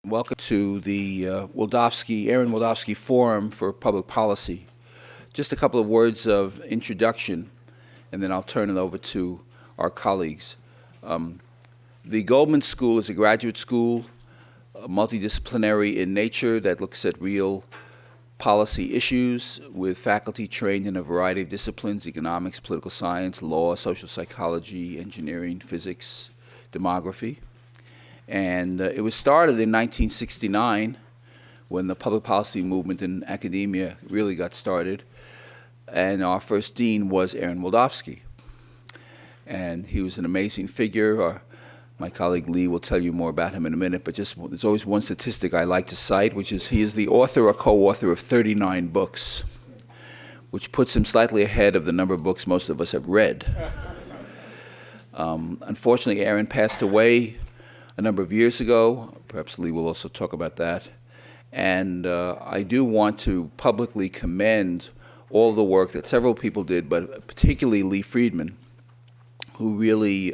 Welcome to the Aaron Wildavsky Forum for Public Policy. Just a couple of words of introduction, and then I'll turn it over to our colleagues. The Goldman School is a graduate school, multidisciplinary in nature, that looks at real policy issues with faculty trained in a variety of disciplines: economics, political science, law, social psychology, engineering, physics, demography. And it was started in 1969 when the public policy movement in academia really got started. And our first dean was Arie Wildavsky. And he was an amazing figure. My colleague Lee will tell you more about him in a minute, but there's always one statistic I like to cite, which is he is the author or co-author of 39 books, which puts him slightly ahead of the number of books most of us have read. Unfortunately, Aaron passed away a number of years ago. Perhaps Lee will also talk about that. And I do want to publicly commend all the work that several people did, but particularly Lea Friedman, who really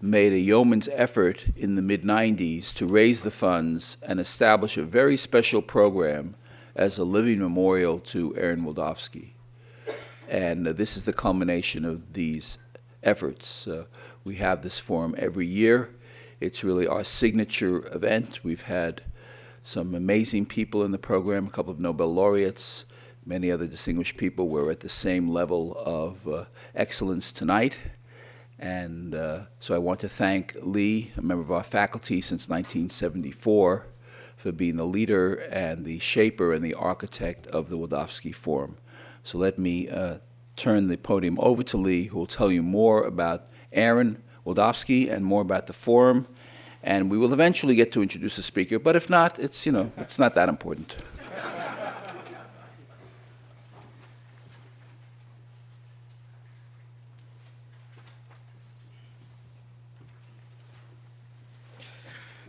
made a yeoman's effort in the mid-90s to raise the funds and establish a very special program as a living memorial to Arie Wildavsky. And this is the culmination of these efforts. We have this forum every year. It's really our signature event. We've had some amazing people in the program, a couple of Nobel laureates, many other distinguished people. We're at the same level of excellence tonight. And so I want to thank Lee, a member of our faculty since 1974, for being the leader and the shaper and the architect of the Wildavsky Forum. So let me turn the podium over to Lee, who will tell you more about Arie Wildavsky and more about the forum, and we will eventually get to introduce the speaker, but if not, it's not that important.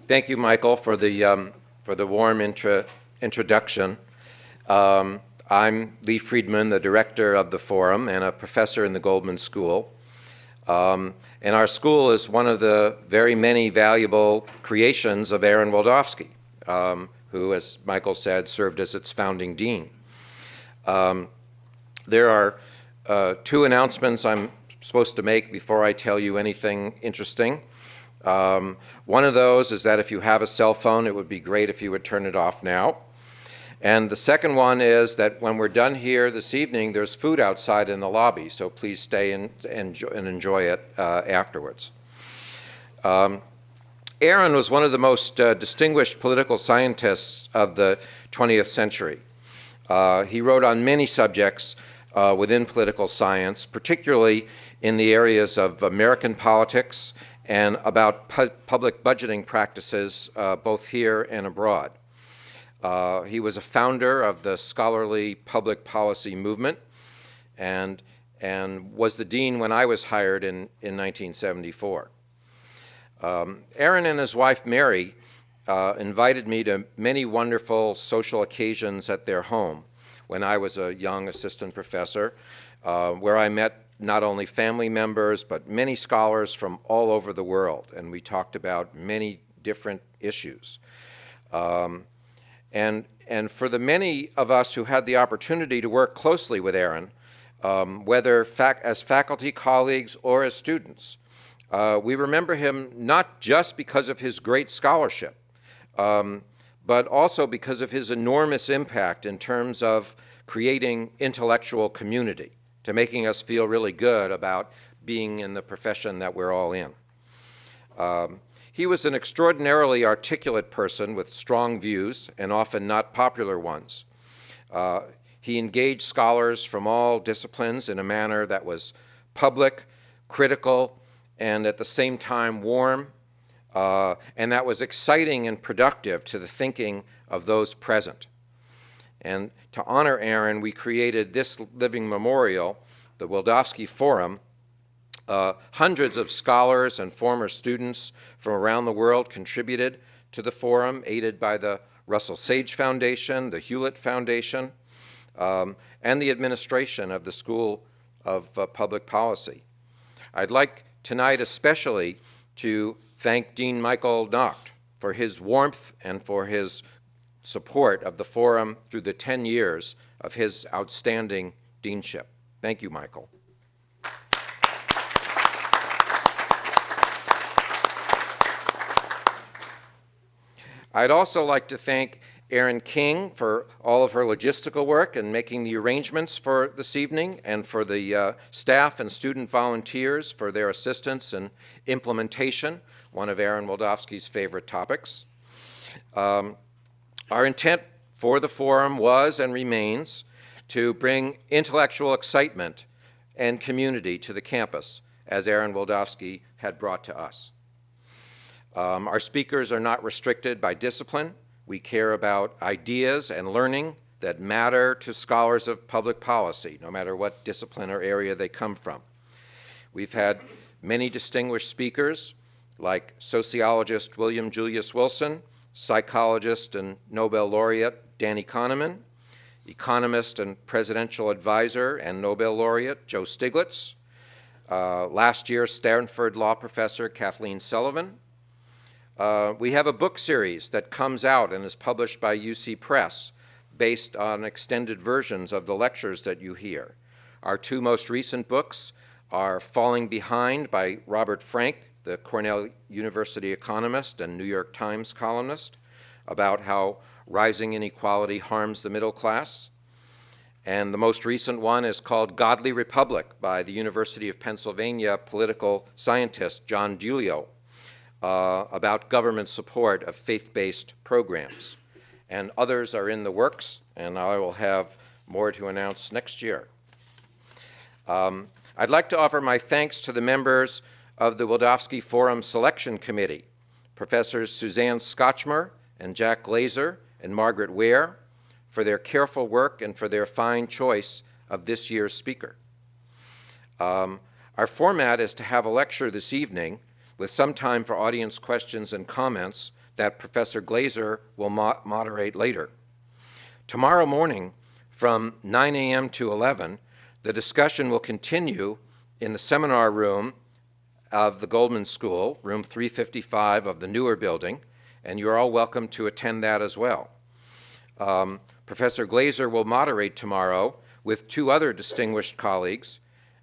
Thank you, Michael, for the warm introduction. I'm Lea Friedman, the director of the forum and a professor in the Goldman School. And our school is one of the very many valuable creations of Arie Wildavsky, who, as Michael said, served as its founding dean. There are two announcements I'm supposed to make before I tell you anything interesting. One of those is that if you have a cell phone, it would be great if you would turn it off now. And the second one is that when we're done here this evening, there's food outside in the lobby, so please stay and enjoy it afterwards. Arie was one of the most distinguished political scientists of the 20th century. He wrote on many subjects within political science, particularly in the areas of American politics and about public budgeting practices both here and abroad. He was a founder of the scholarly public policy movement and was the dean when I was hired in 1974. Arie and his wife Mary invited me to many wonderful social occasions at their home when I was a young assistant professor, where I met not only family members but many scholars from all over the world, and we talked about many different issues. And for the many of us who had the opportunity to work closely with Arie, whether as faculty colleagues or as students, we remember him not just because of his great scholarship, but also because of his enormous impact in terms of creating intellectual community, to making us feel really good about being in the profession that we're all in. He was an extraordinarily articulate person with strong views and often not popular ones. He engaged scholars from all disciplines in a manner that was public, critical, and at the same time warm, and that was exciting and productive to the thinking of those present. And to honor Arie, we created this living memorial, the Wildavsky Forum. Hundreds of scholars and former students from around the world contributed to the forum, aided by the Russell Sage Foundation, the Hewlett Foundation, and the administration of the School of Public Policy. I'd like tonight especially to thank Dean Michael Nacht for his warmth and for his support of the forum through the 10 years of his outstanding deanship. Thank you, Michael. I'd also like to thank Erin King for all of her logistical work and making the arrangements for this evening, and for the staff and student volunteers for their assistance and implementation, one of Aaron Wildavsky's favorite topics. Our intent for the forum was and remains to bring intellectual excitement and community to the campus, as Aaron Wildavsky had brought to us. Our speakers are not restricted by discipline. We care about ideas and learning that matter to scholars of public policy, no matter what discipline or area they come from. We've had many distinguished speakers, like sociologist William Julius Wilson, psychologist and Nobel laureate Danny Kahneman, economist and presidential advisor and Nobel laureate Joe Stiglitz, last year's Stanford law professor Kathleen Sullivan. We have a book series that comes out and is published by UC Press based on extended versions of the lectures that you hear. Our two most recent books are Falling Behind by Robert Frank, the Cornell University economist and New York Times columnist, about how rising inequality harms the middle class. And the most recent one is called Godly Republic by the University of Pennsylvania political scientist John Giulio, about government support of faith-based programs. And others are in the works, and I will have more to announce next year. I'd like to offer my thanks to the members of the Wildavsky Forum Selection Committee, Professors Suzanne Scotchmer and Jack Glazer and Margaret Ware, for their careful work and for their fine choice of this year's speaker. Our format is to have a lecture this evening with some time for audience questions and comments that Professor Glazer will moderate later. Tomorrow morning, from 9 a.m. to 11, the discussion will continue in the seminar room of the Goldman School, room 355 of the newer building, and you're all welcome to attend that as well. Professor Glazer will moderate tomorrow with two other distinguished colleagues,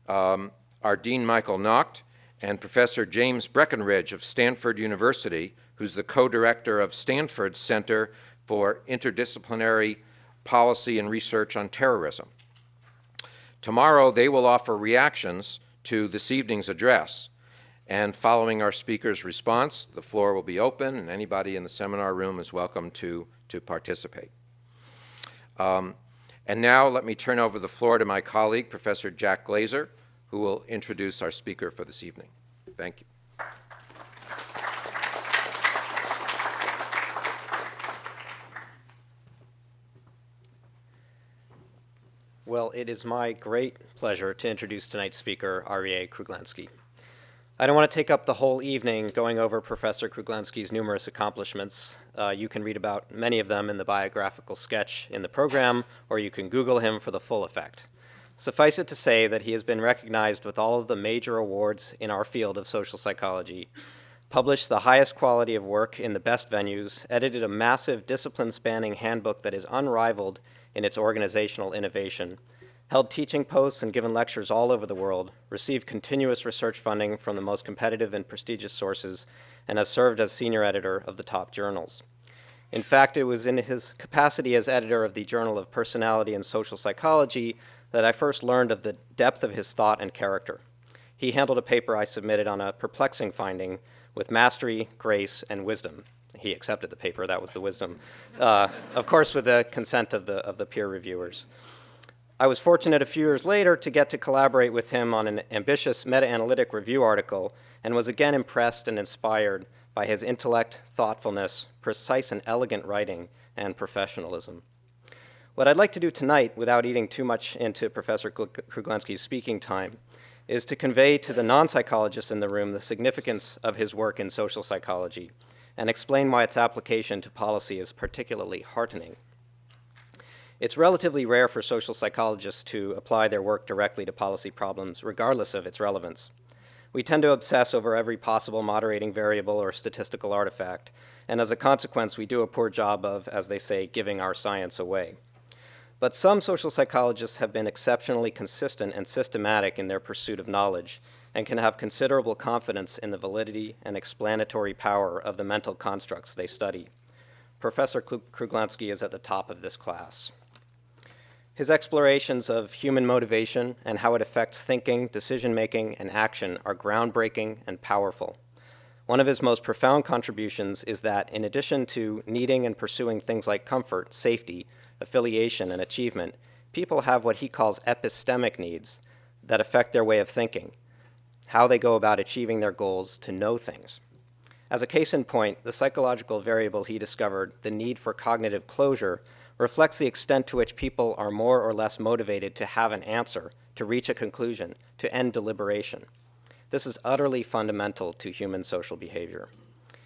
our Dean Michael Nacht and Professor James Breckenridge of Stanford University, who's the co-director of Stanford's Center for Interdisciplinary Policy and Research on Terrorism. Tomorrow, they will offer reactions to this evening's address, and following our speaker's response, the floor will be open, and anybody in the seminar room is welcome to participate. And now, let me turn over the floor to my colleague, Professor Jack Glazer, who will introduce our speaker for this evening. Thank you. Well, it is my great pleasure to introduce tonight's speaker, Arie Kruglanski. I don't want to take up the whole evening going over Professor Kruglanski's numerous accomplishments. You can read about many of them in the biographical sketch in the program, or you can Google him for the full effect. Suffice it to say that he has been recognized with all of the major awards in our field of social psychology, published the highest quality of work in the best venues, edited a massive discipline-spanning handbook that is unrivaled in its organizational innovation, held teaching posts and given lectures all over the world, received continuous research funding from the most competitive and prestigious sources, and has served as senior editor of the top journals. In fact, it was in his capacity as editor of the Journal of Personality and Social Psychology that I first learned of the depth of his thought and character. He handled a paper I submitted on a perplexing finding with mastery, grace, and wisdom. He accepted the paper, that was the wisdom, of course with the consent of the peer reviewers. I was fortunate a few years later to get to collaborate with him on an ambitious meta-analytic review article and was again impressed and inspired by his intellect, thoughtfulness, precise and elegant writing, and professionalism. What I'd like to do tonight, without eating too much into Professor Kruglanski's speaking time, is to convey to the non-psychologists in the room the significance of his work in social psychology and explain why its application to policy is particularly heartening. It's relatively rare for social psychologists to apply their work directly to policy problems, regardless of its relevance. We tend to obsess over every possible moderating variable or statistical artifact, and as a consequence, we do a poor job of, as they say, giving our science away. But some social psychologists have been exceptionally consistent and systematic in their pursuit of knowledge and can have considerable confidence in the validity and explanatory power of the mental constructs they study. Professor Kruglanski is at the top of this class. His explorations of human motivation and how it affects thinking, decision-making, and action are groundbreaking and powerful. One of his most profound contributions is that, in addition to needing and pursuing things like comfort, safety, affiliation, and achievement, people have what he calls epistemic needs that affect their way of thinking, how they go about achieving their goals to know things. As a case in point, the psychological variable he discovered, the need for cognitive closure, reflects the extent to which people are more or less motivated to have an answer, to reach a conclusion, to end deliberation. This is utterly fundamental to human social behavior.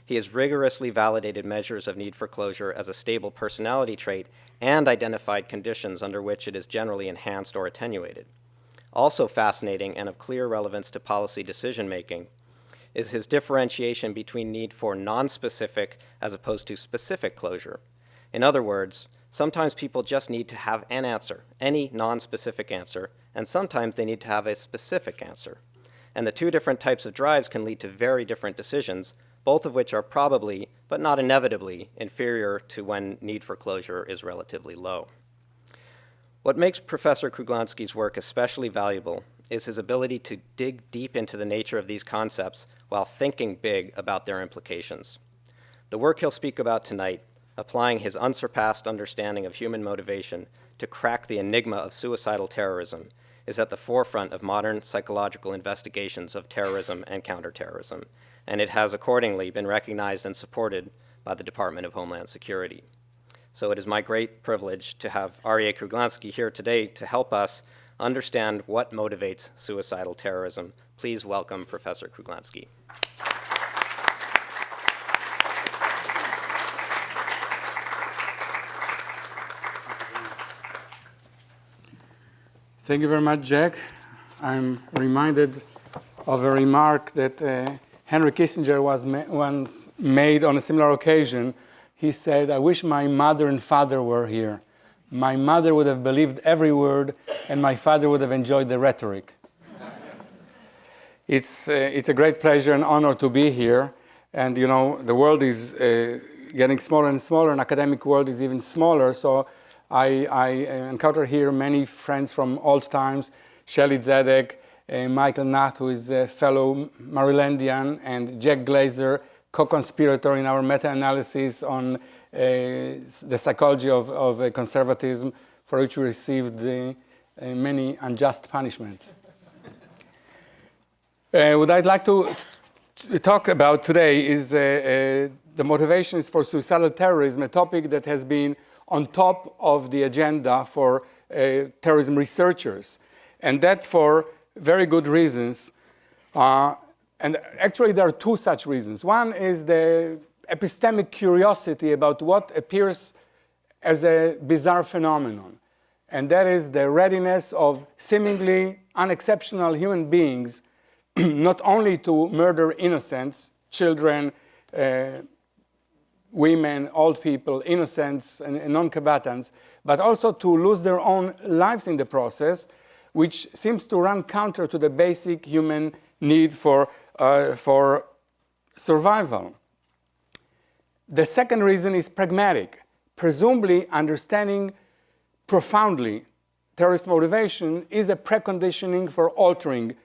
He has rigorously validated measures of need for closure as a stable personality trait and identified conditions under which it is generally enhanced or attenuated. Also fascinating and of clear relevance to policy decision-making is his differentiation between need for nonspecific as opposed to specific closure. In other words, sometimes people just need to have an answer, any nonspecific answer, and sometimes they need to have a specific answer. And the two different types of drives can lead to very different decisions, both of which are probably, but not inevitably, inferior to when need for closure is relatively low. What makes Professor Kruglanski's work especially valuable is his ability to dig deep into the nature of these concepts while thinking big about their implications. The work he'll speak about tonight, applying his unsurpassed understanding of human motivation to crack the enigma of suicidal terrorism, is at the forefront of modern psychological investigations of terrorism and counterterrorism, and it has accordingly been recognized and supported by the Department of Homeland Security. So it is my great privilege to have Arie Kruglanski here today to help us understand what motivates suicidal terrorism. Please welcome Professor Kruglanski. Thank you very much, Jack. I'm reminded of a remark that Henry Kissinger once made on a similar occasion. He said, "I wish my mother and father were here. My mother would have believed every word, and my father would have enjoyed the rhetoric." It's a great pleasure and honor to be here. And, you know, the world is getting smaller and smaller, and academic world is even smaller. So I encounter here many friends from old times, Shelley Zedek, Michael Natt, who is a fellow Marylandian, and Jack Glazer, co-conspirator in our meta-analysis on the psychology of conservatism, for which we received many unjust punishments. What I'd like to talk about today is the motivations for suicidal terrorism, a topic that has been on top of the agenda for terrorism researchers, and that for very good reasons. And actually, there are two such reasons. One is the epistemic curiosity about what appears as a bizarre phenomenon, and that is the readiness of seemingly unexceptional human beings not only to murder innocents, children, women, old people, innocents, and non-combatants, but also to lose their own lives in the process, which seems to run counter to the basic human need for survival. The second reason is pragmatic. Presumably, understanding profoundly terrorist motivation is a preconditioning for altering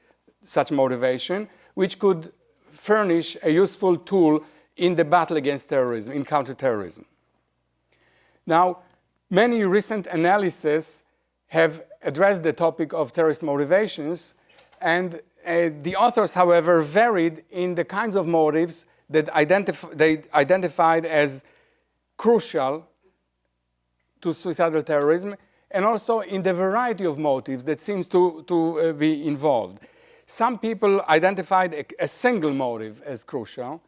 such motivation, which could furnish a useful tool in the battle against terrorism, in counterterrorism. Now, many recent analyses have addressed the topic of terrorist motivations, and the authors, however, varied in the kinds of motives that they identified as crucial to suicidal terrorism, and also in the variety of motives that seems to be involved. Some people identified a single motive as crucial.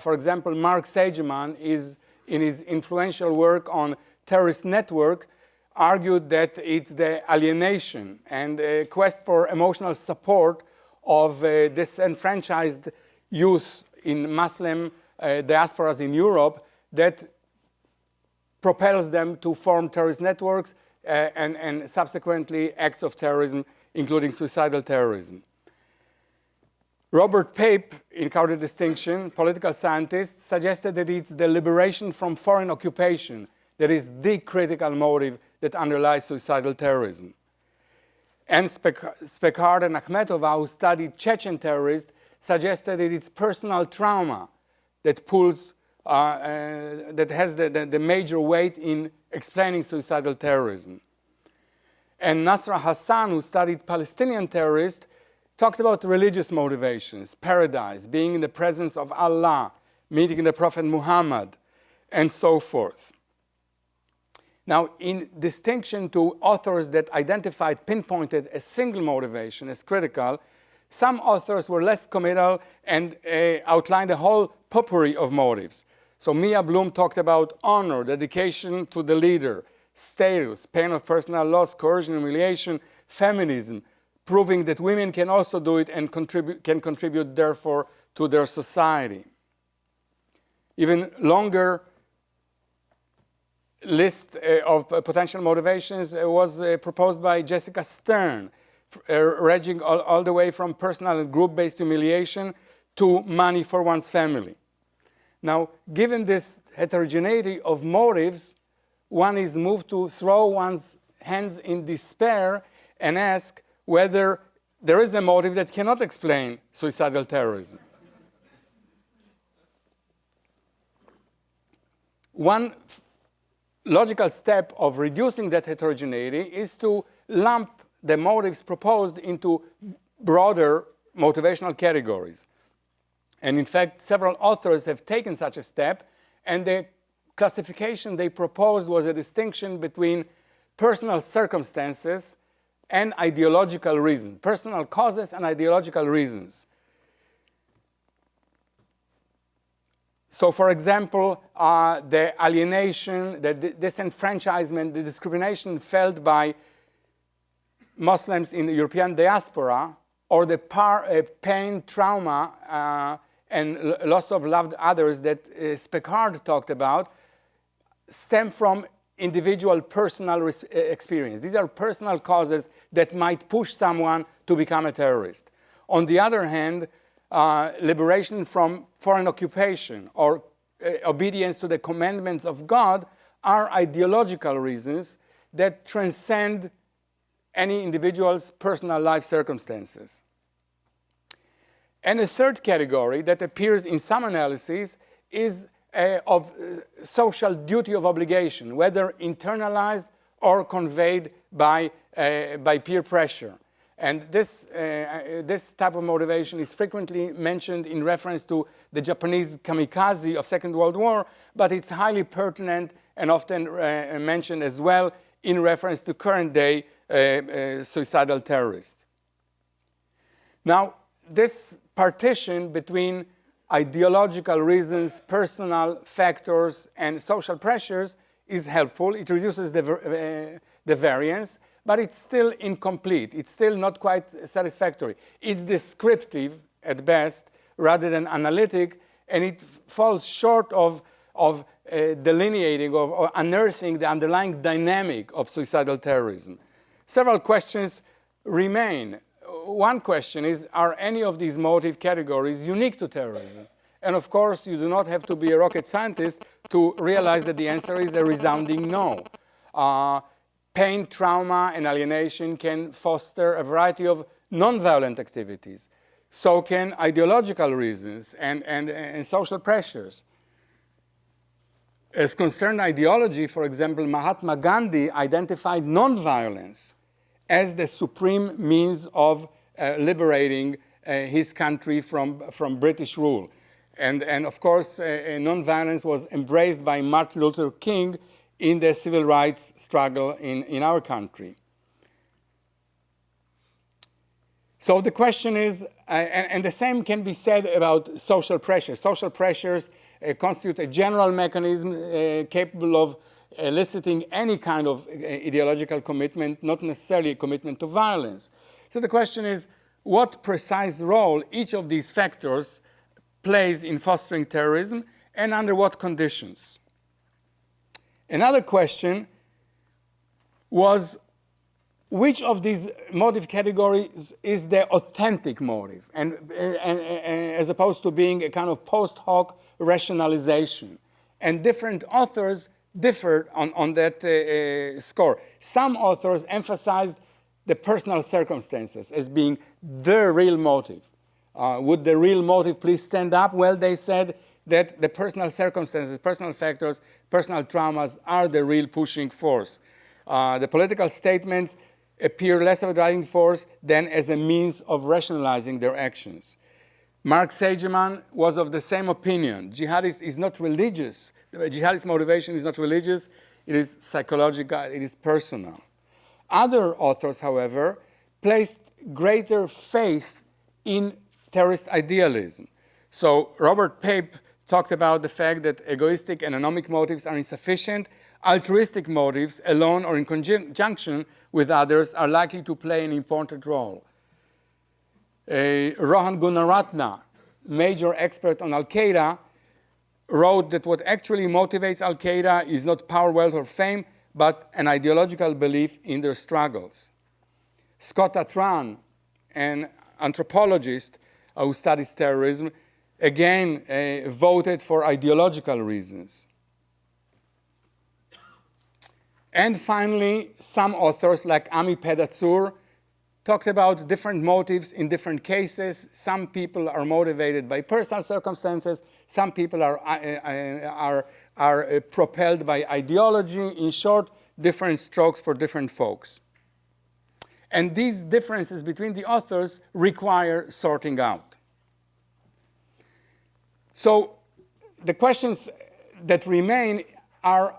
For example, Mark Sageman is, in his influential work on terrorist network, argued that it's the alienation and a quest for emotional support of disenfranchised youth in Muslim diasporas in Europe that propels them to form terrorist networks and subsequently acts of terrorism, including suicidal terrorism. Robert Pape, in Counter-Distinction, political scientist, suggested that it's the liberation from foreign occupation that is the critical motive that underlies suicidal terrorism. And Spekard and Akhmetova, who studied Chechen terrorists, suggested that it's personal trauma that pulls, that has the major weight in explaining suicidal terrorism. And Nasra Hassan, who studied Palestinian terrorists, talked about religious motivations, paradise, being in the presence of Allah, meeting the Prophet Muhammad, and so forth. Now, in distinction to authors that identified, pinpointed a single motivation as critical, some authors were less committal and outlined a whole potpourri of motives. So Mia Bloom talked about honor, dedication to the leader, status, pain of personal loss, coercion, humiliation, feminism, proving that women can also do it and can contribute, therefore, to their society. Even longer list of potential motivations was proposed by Jessica Stern, ranging all the way from personal and group-based humiliation to money for one's family. Now, given this heterogeneity of motives, one is moved to throw one's hands in despair and ask whether there is a motive that cannot explain suicidal terrorism. One logical step of reducing that heterogeneity is to lump the motives proposed into broader motivational categories. And in fact, several authors have taken such a step, and the classification they proposed was a distinction between personal circumstances and ideological reasons, personal causes and ideological reasons. So, for example, the alienation, the disenfranchisement, the discrimination felt by Muslims in the European diaspora, or the pain, trauma, and loss of loved others that Spekard talked about, stem from individual personal experience. These are personal causes that might push someone to become a terrorist. On the other hand, liberation from foreign occupation or obedience to the commandments of God are ideological reasons that transcend any individual's personal life circumstances. And a third category that appears in some analyses is of social duty of obligation, whether internalized or conveyed by peer pressure. And this type of motivation is frequently mentioned in reference to the Japanese kamikaze of Second World War, but it's highly pertinent and often mentioned as well in reference to current-day suicidal terrorists. Now, this partition between ideological reasons, personal factors, and social pressures is helpful. It reduces the variance, but it's still incomplete. It's still not quite satisfactory. It's descriptive at best rather than analytic, and it falls short of delineating or unearthing the underlying dynamic of suicidal terrorism. Several questions remain. One question is, are any of these motive categories unique to terrorism? And of course, you do not have to be a rocket scientist to realize that the answer is a resounding no. Pain, trauma, and alienation can foster a variety of nonviolent activities. So can ideological reasons and social pressures. As concerned ideology, for example, Mahatma Gandhi identified nonviolence as the supreme means of liberating his country from British rule. And of course, nonviolence was embraced by Martin Luther King in the civil rights struggle in our country. So the question is, and the same can be said about social pressures. Social pressures constitute a general mechanism capable of eliciting any kind of ideological commitment, not necessarily a commitment to violence. So the question is, what precise role each of these factors plays in fostering terrorism and under what conditions. Another question was, which of these motive categories is the authentic motive, and as opposed to being a kind of post hoc rationalization? And different authors differed on that score. Some authors emphasized the personal circumstances as being the real motive. Would the real motive please stand up? Well, they said that the personal circumstances, personal factors, personal traumas are the real pushing force. The political statements appear less of a driving force than as a means of rationalizing their actions. Mark Sageman was of the same opinion. Jihadist is not religious. The jihadist motivation is not religious. It is psychological. It is personal. Other authors, however, placed greater faith in terrorist idealism. So Robert Pape talked about the fact that egoistic and anomic motives are insufficient. Altruistic motives, alone or in conjunction with others, are likely to play an important role. Rohan Gunaratna, major expert on Al-Qaeda, wrote that what actually motivates Al-Qaeda is not power, wealth, or fame, but an ideological belief in their struggles. Scott Atran, an anthropologist who studies terrorism, again voted for ideological reasons. And finally, some authors like Ami Pedatsur talked about different motives in different cases. Some people are motivated by personal circumstances. Some people are propelled by ideology. In short, different strokes for different folks. And these differences between the authors require sorting out. So the questions that remain are,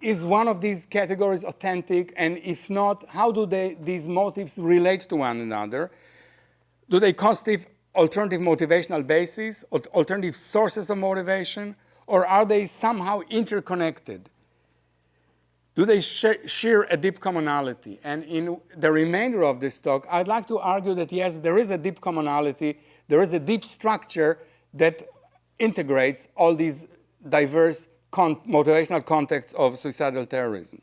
is one of these categories authentic? And if not, how do these motives relate to one another? Do they constitute alternative motivational bases, alternative sources of motivation, or are they somehow interconnected? Do they share a deep commonality? And in the remainder of this talk, I'd like to argue that yes, there is a deep commonality, there is a deep structure that integrates all these diverse motivational contexts of suicidal terrorism.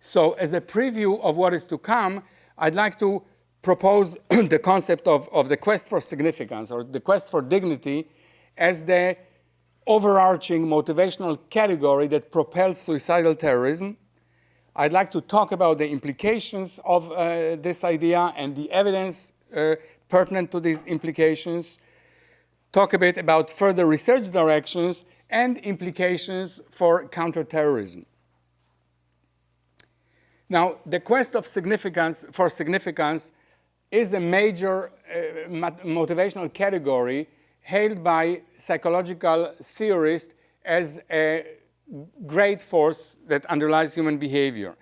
So as a preview of what is to come, I'd like to propose the concept of the quest for significance or the quest for dignity as the overarching motivational category that propels suicidal terrorism. I'd like to talk about the implications of this idea and the evidence pertinent to these implications, talk a bit about further research directions and implications for counterterrorism. Now, the quest of significance is a major motivational category hailed by psychological theorists as a great force that underlies human behavior.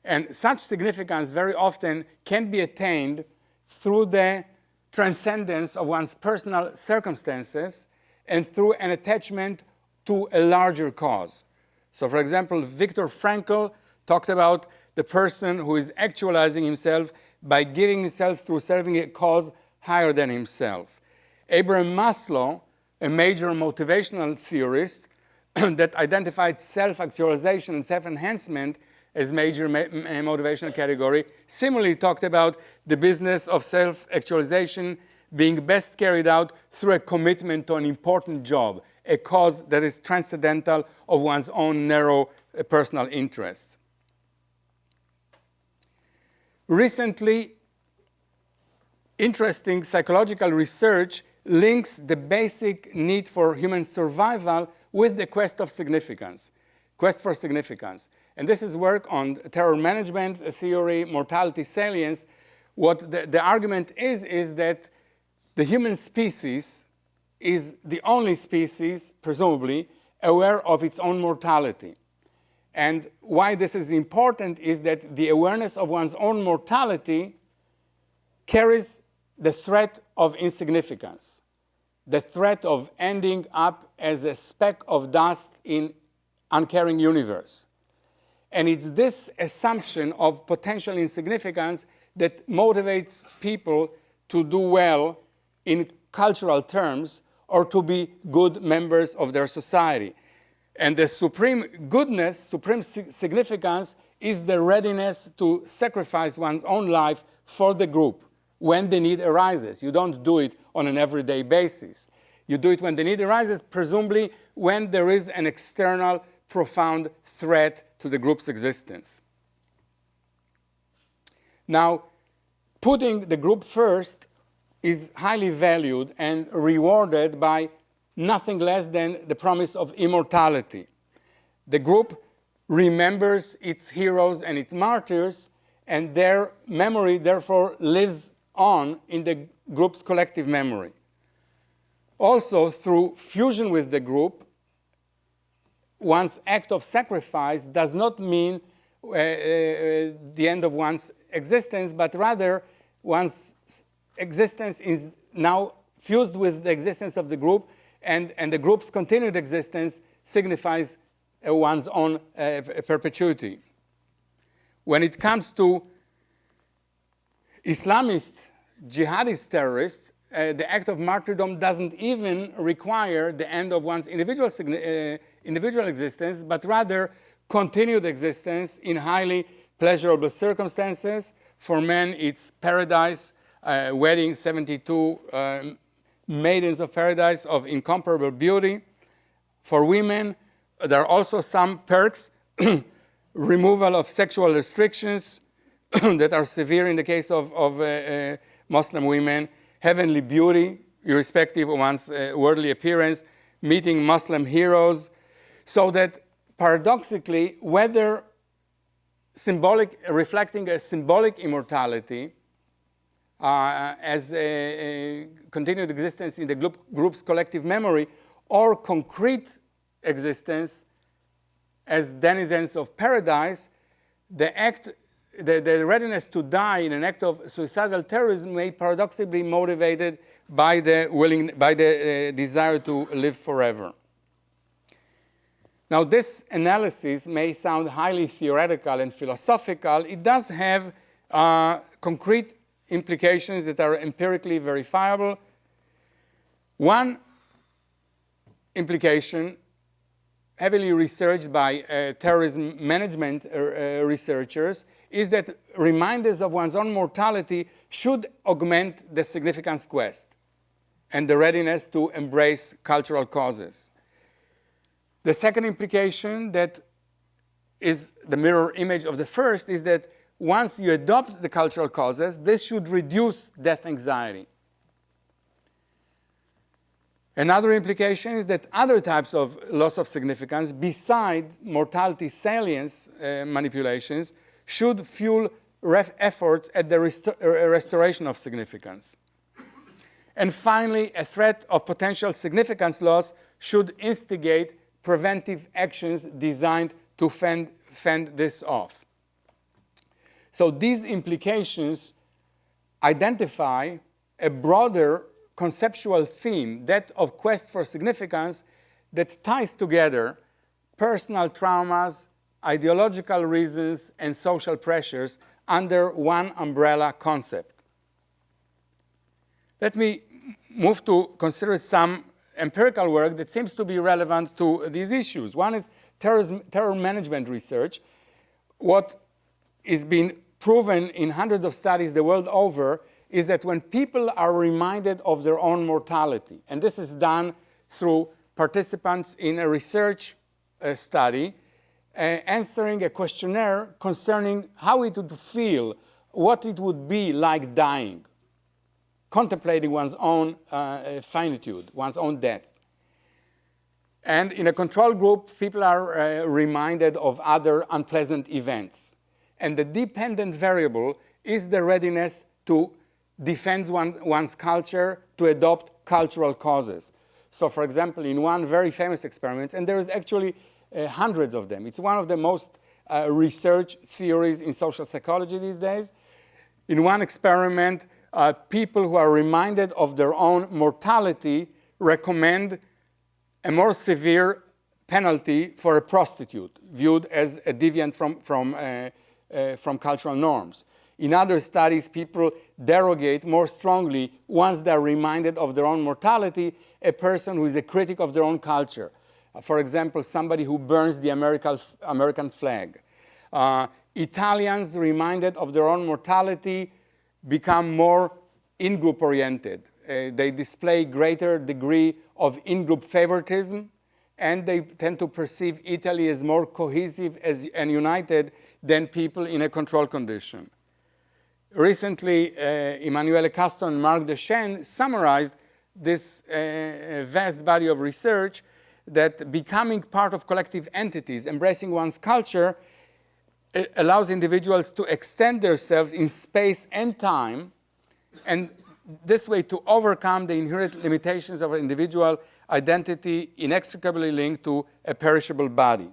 And such significance very often can be attained through the transcendence of one's personal circumstances and through an attachment to a larger cause. So, for example, Viktor Frankl talked about the person who is actualizing himself by giving himself through serving a cause higher than himself. Abraham Maslow, a major motivational theorist that identified self-actualization and self-enhancement as major motivational category, similarly talked about the business of self-actualization being best carried out through a commitment to an important job, a cause that is transcendental of one's own narrow personal interests. Recently, interesting psychological research links the basic need for human survival with the quest of significance, quest for significance. And this is work on terror management theory, mortality salience. What the argument is that the human species is the only species, presumably, aware of its own mortality. And why this is important is that the awareness of one's own mortality carries the threat of insignificance, the threat of ending up as a speck of dust in uncaring universe. And it's this assumption of potential insignificance that motivates people to do well in cultural terms or to be good members of their society. And the supreme goodness, supreme significance is the readiness to sacrifice one's own life for the group when the need arises. You don't do it on an everyday basis. You do it when the need arises, presumably when there is an external, profound threat to the group's existence. Now, putting the group first is highly valued and rewarded by nothing less than the promise of immortality. The group remembers its heroes and its martyrs, and their memory, therefore, lives on in the group's collective memory. Also, through fusion with the group, one's act of sacrifice does not mean the end of one's existence, but rather one's existence is now fused with the existence of the group, and the group's continued existence signifies one's own perpetuity. When it comes to Islamist, jihadist terrorists, the act of martyrdom doesn't even require the end of one's individual existence, but rather continued existence in highly pleasurable circumstances. For men, it's paradise, wedding 72 maidens of paradise of incomparable beauty. For women, there are also some perks, removal of sexual restrictions that are severe in the case of Muslim women, heavenly beauty, irrespective of one's worldly appearance, meeting Muslim heroes, so that paradoxically, whether reflecting a symbolic immortality as a continued existence in the group's collective memory, or concrete existence as denizens of paradise, the readiness to die in an act of suicidal terrorism may paradoxically be motivated by the desire to live forever. Now, this analysis may sound highly theoretical and philosophical. It does have concrete implications that are empirically verifiable. One implication, heavily researched by terrorism management researchers, is that reminders of one's own mortality should augment the significance quest and the readiness to embrace cultural causes. The second implication, that is the mirror image of the first, is that once you adopt the cultural causes, this should reduce death anxiety. Another implication is that other types of loss of significance, besides mortality salience manipulations, should fuel efforts at the restoration of significance. And finally, a threat of potential significance loss should instigate preventive actions designed to fend this off. So these implications identify a broader conceptual theme, that of quest for significance, that ties together personal traumas, ideological reasons, and social pressures under one umbrella concept. Let me move to consider some empirical work that seems to be relevant to these issues. One is terror management research. What is being proven in hundreds of studies the world over is that when people are reminded of their own mortality, and this is done through participants in a research study, answering a questionnaire concerning how it would feel, what it would be like dying, contemplating one's own finitude, one's own death. And in a control group, people are reminded of other unpleasant events. And the dependent variable is the readiness to defend one's culture, to adopt cultural causes. So, for example, in one very famous experiment, and there is actually hundreds of them, it's one of the most researched theories in social psychology these days. In one experiment, people who are reminded of their own mortality recommend a more severe penalty for a prostitute, viewed as a deviant from cultural norms. In other studies, people derogate more strongly once they're reminded of their own mortality, a person who is a critic of their own culture. For example, somebody who burns the American flag. Italians reminded of their own mortality become more in-group oriented. They display greater degree of in-group favoritism, and they tend to perceive Italy as more cohesive and united than people in a control condition. Recently, Emanuele Castro and Marc Deschênes summarized this vast body of research that becoming part of collective entities, embracing one's culture, allows individuals to extend themselves in space and time, and this way to overcome the inherent limitations of an individual identity inextricably linked to a perishable body.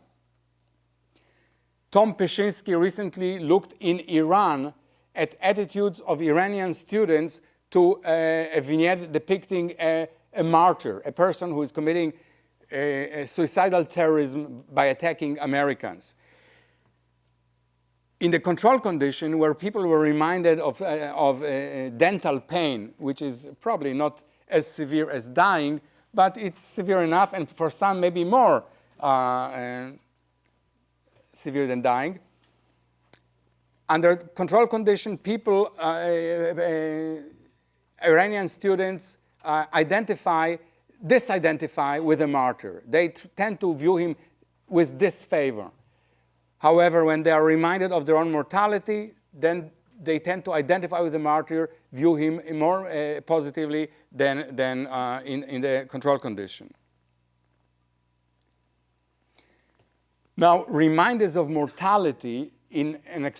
Tom Peshinsky recently looked in Iran at attitudes of Iranian students to a vignette depicting a martyr, a person who is committing suicidal terrorism by attacking Americans. In the control condition, where people were reminded of dental pain, which is probably not as severe as dying, but it's severe enough, and for some maybe more severe than dying. Under control condition, people, Iranian students, disidentify with the martyr. They tend to view him with disfavor. However, when they are reminded of their own mortality, then they tend to identify with the martyr, view him more positively than in the control condition. Now, reminders of mortality in an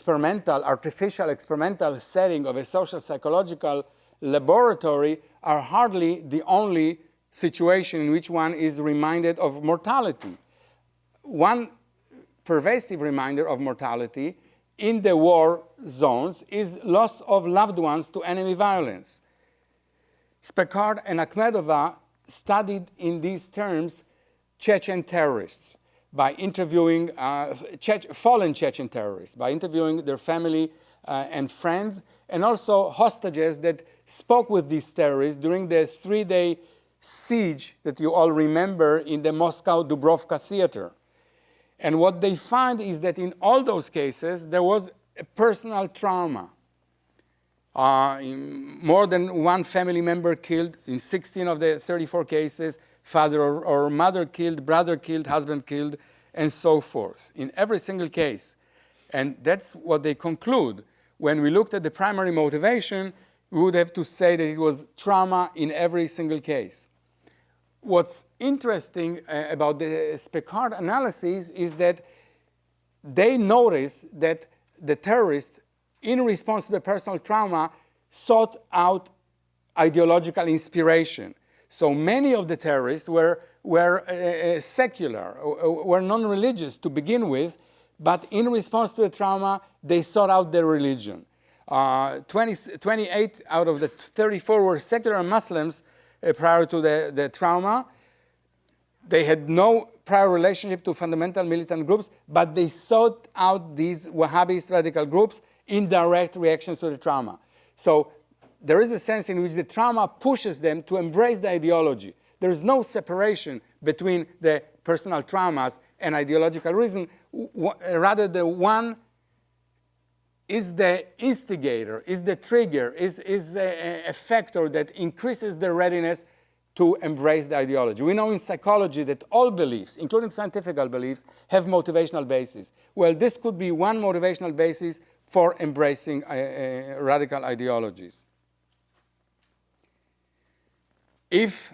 artificial experimental setting of a social psychological laboratory are hardly the only situation in which one is reminded of mortality. One pervasive reminder of mortality in the war zones is loss of loved ones to enemy violence. Spekard and Akhmedova studied in these terms Chechen terrorists by interviewing fallen Chechen terrorists, by interviewing their family and friends, and also hostages that spoke with these terrorists during the 3-day siege that you all remember in the Moscow Dubrovka theater. And what they find is that in all those cases, there was a personal trauma. More than one family member killed. In 16 of the 34 cases, father or mother killed, brother killed, husband killed, and so forth, in every single case. And that's what they conclude. When we looked at the primary motivation, we would have to say that it was trauma in every single case. What's interesting about the Spekard analysis is that they notice that the terrorists, in response to the personal trauma, sought out ideological inspiration. So many of the terrorists were secular, were non-religious to begin with, but in response to the trauma, they sought out their religion. 28 out of the 34 were secular Muslims prior to the trauma. They had no prior relationship to fundamental militant groups, but they sought out these Wahhabist radical groups in direct reactions to the trauma. So there is a sense in which the trauma pushes them to embrace the ideology. There is no separation between the personal traumas and ideological reason. Rather, the one is the instigator, is the trigger, is a factor that increases the readiness to embrace the ideology. We know in psychology that all beliefs, including scientific beliefs, have motivational basis. Well, this could be one motivational basis for embracing radical ideologies. If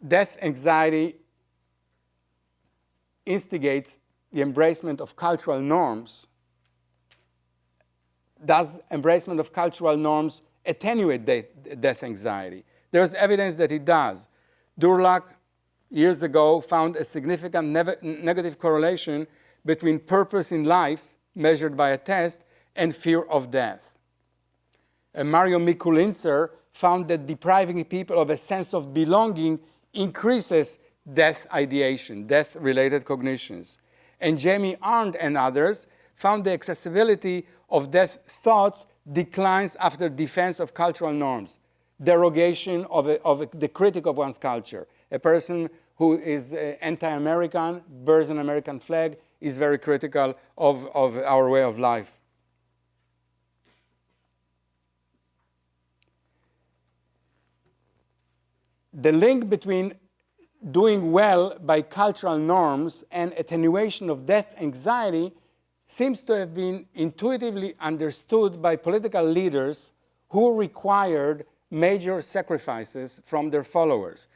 death anxiety instigates the embracement of cultural norms, does embracement of cultural norms attenuate death anxiety? There's evidence that it does. Durlach, years ago, found a significant negative correlation between purpose in life, measured by a test, and fear of death. And Mario Mikulincer found that depriving people of a sense of belonging increases death ideation, death-related cognitions. And Jamie Arndt and others found the accessibility of death thoughts declines after defense of cultural norms, derogation of the critic of one's culture. A person who is anti-American, bears an American flag, is very critical of our way of life. The link between doing well by cultural norms and attenuation of death anxiety seems to have been intuitively understood by political leaders who required major sacrifices from their followers.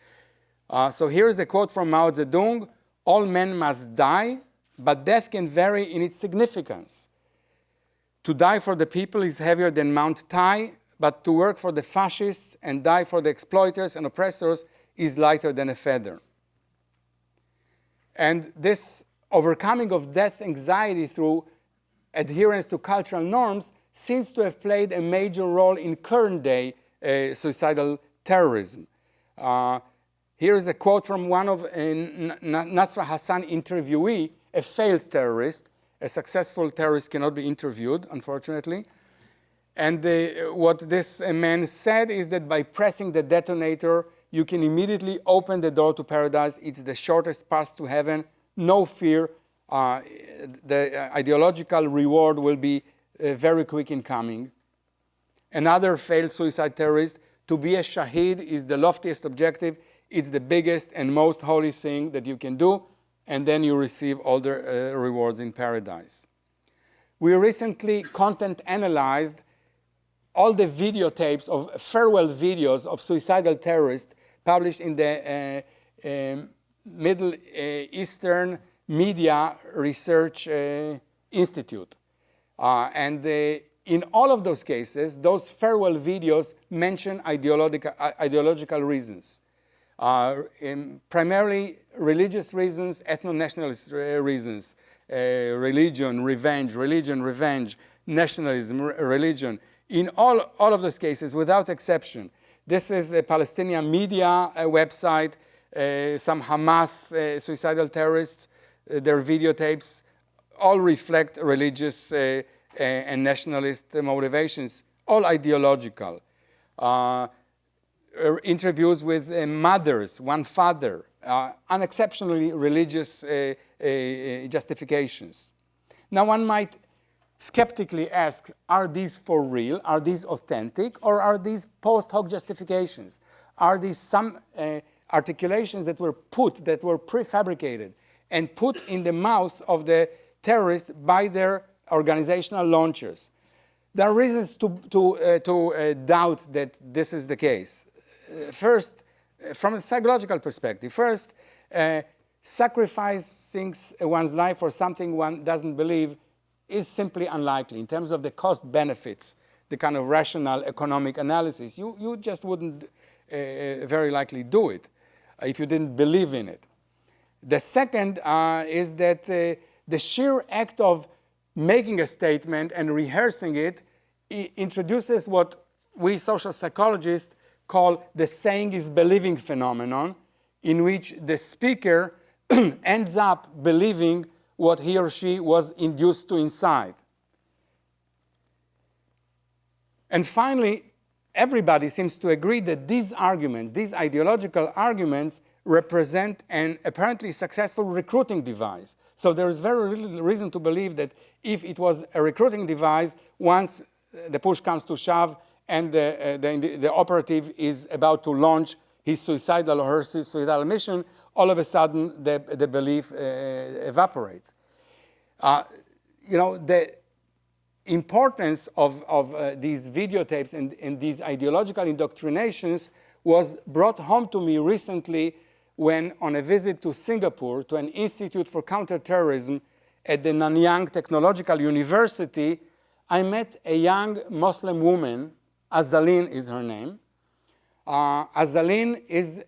So here's a quote from Mao Zedong: "All men must die, but death can vary in its significance. To die for the people is heavier than Mount Tai, but to work for the fascists and die for the exploiters and oppressors is lighter than a feather." And this overcoming of death anxiety through adherence to cultural norms seems to have played a major role in current day suicidal terrorism. Here is a quote from one of Nasra Hassan interviewee, a failed terrorist. A successful terrorist cannot be interviewed, unfortunately. And what this man said is that by pressing the detonator, you can immediately open the door to paradise. It's the shortest path to heaven. No fear. The ideological reward will be very quick in coming. Another failed suicide terrorist: to be a shaheed is the loftiest objective. It's the biggest and most holy thing that you can do, and then you receive all the rewards in paradise. We recently content analyzed all the videotapes of farewell videos of suicidal terrorists published in the Middle Eastern Media Research Institute. In all of those cases, those farewell videos mention ideological reasons, primarily religious reasons, ethno-nationalist reasons, religion, revenge, nationalism, religion. In all of those cases, without exception. This is a Palestinian media website, some Hamas suicidal terrorists, their videotapes all reflect religious and nationalist motivations, all ideological. Interviews with mothers, one father, unexceptionally religious justifications. Now one might skeptically ask, are these for real? Are these authentic? Or are these post hoc justifications? Are these some articulations that were prefabricated and put in the mouths of the terrorists by their organizational launchers? There are reasons to doubt that this is the case. First, from a psychological perspective, sacrificing one's life for something one doesn't believe is simply unlikely. In terms of the cost benefits, the kind of rational economic analysis, you just wouldn't very likely do it if you didn't believe in it. The second is that the sheer act of making a statement and rehearsing it introduces what we social psychologists call the saying is believing phenomenon, in which the speaker ends up believing what he or she was induced to incite. And finally, everybody seems to agree that these arguments, these ideological arguments, represent an apparently successful recruiting device. So there is very little reason to believe that if it was a recruiting device, once the push comes to shove and the operative is about to launch his suicidal or her suicidal mission, all of a sudden the belief evaporates. The importance of these videotapes and these ideological indoctrinations was brought home to me recently when on a visit to Singapore to an Institute for Counterterrorism at the Nanyang Technological University, I met a young Muslim woman. Azalin is her name. Azalin is,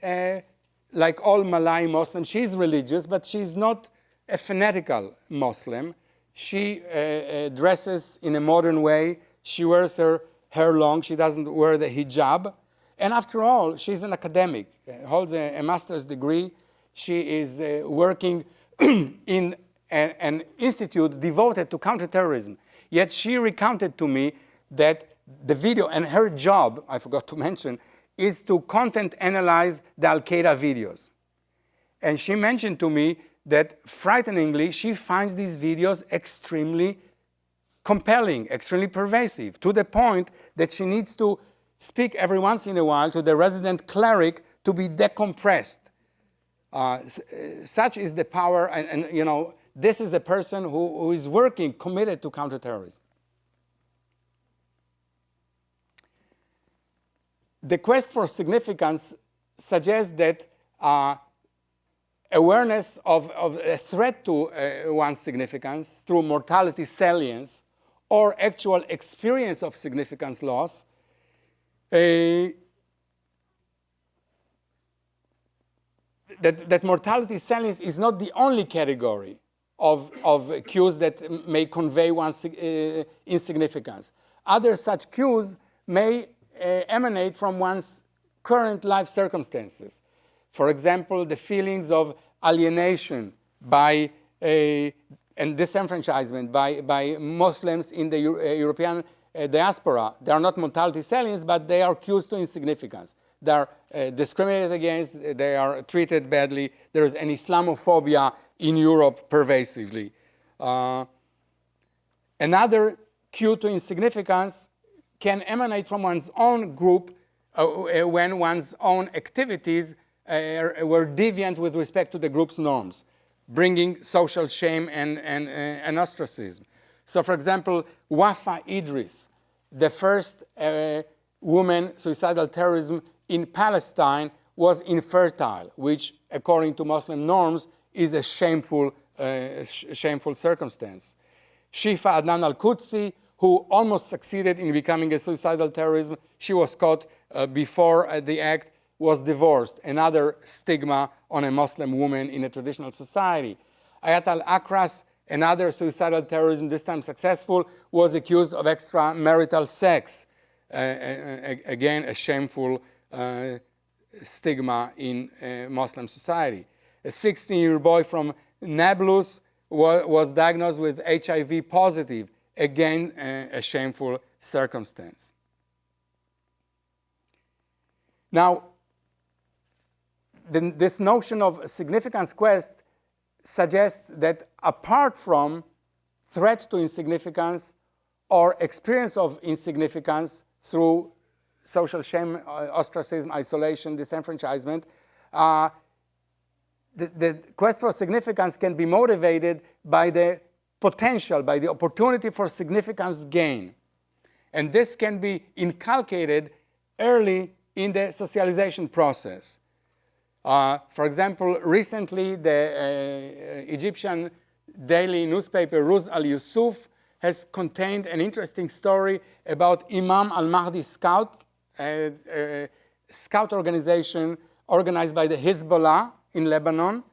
like all Malay Muslims, she's religious, but she's not a fanatical Muslim. She dresses in a modern way. She wears her hair long. She doesn't wear the hijab. And after all, she's an academic, holds a master's degree. She is working in an institute devoted to counterterrorism. Yet she recounted to me that the video, and her job, I forgot to mention, is to content analyze the Al-Qaeda videos. And she mentioned to me that, frighteningly, she finds these videos extremely compelling, extremely pervasive, to the point that she needs to speak every once in a while to the resident cleric to be decompressed. Such is the power, and you know, this is a person who is working, committed to counterterrorism. The quest for significance suggests that awareness of a threat to one's significance through mortality salience or actual experience of significance loss that mortality salience is not the only category of cues that may convey one's insignificance. Other such cues may emanate from one's current life circumstances. For example, the feelings of alienation by and disenfranchisement by Muslims in the European diaspora. They are not mortality salience, but they are cues to insignificance. They are discriminated against, they are treated badly. There is an Islamophobia in Europe pervasively. Another cue to insignificance can emanate from one's own group when one's own activities were deviant with respect to the group's norms, bringing social shame and ostracism. So, for example, Wafa Idris, the first woman suicidal terrorism in Palestine, was infertile, which, according to Muslim norms, is a shameful circumstance. Shifa Adnan al-Qudsi, who almost succeeded in becoming a suicidal terrorism, she was caught before the act, was divorced, another stigma on a Muslim woman in a traditional society. Ayat al-Akras, another suicidal terrorism, this time successful, was accused of extramarital sex. Again, a shameful stigma in Muslim society. A 16-year boy from Nablus was diagnosed with HIV positive. Again, a shameful circumstance. Now, this notion of significance quest suggests that apart from threat to insignificance or experience of insignificance through social shame, ostracism, isolation, disenfranchisement, the quest for significance can be motivated by the potential, by the opportunity for significance gain. And this can be inculcated early in the socialization process. For example, recently the Egyptian daily newspaper Ruz al-Yusuf has contained an interesting story about Imam al-Mahdi Scout, a scout organization organized by the Hezbollah in Lebanon.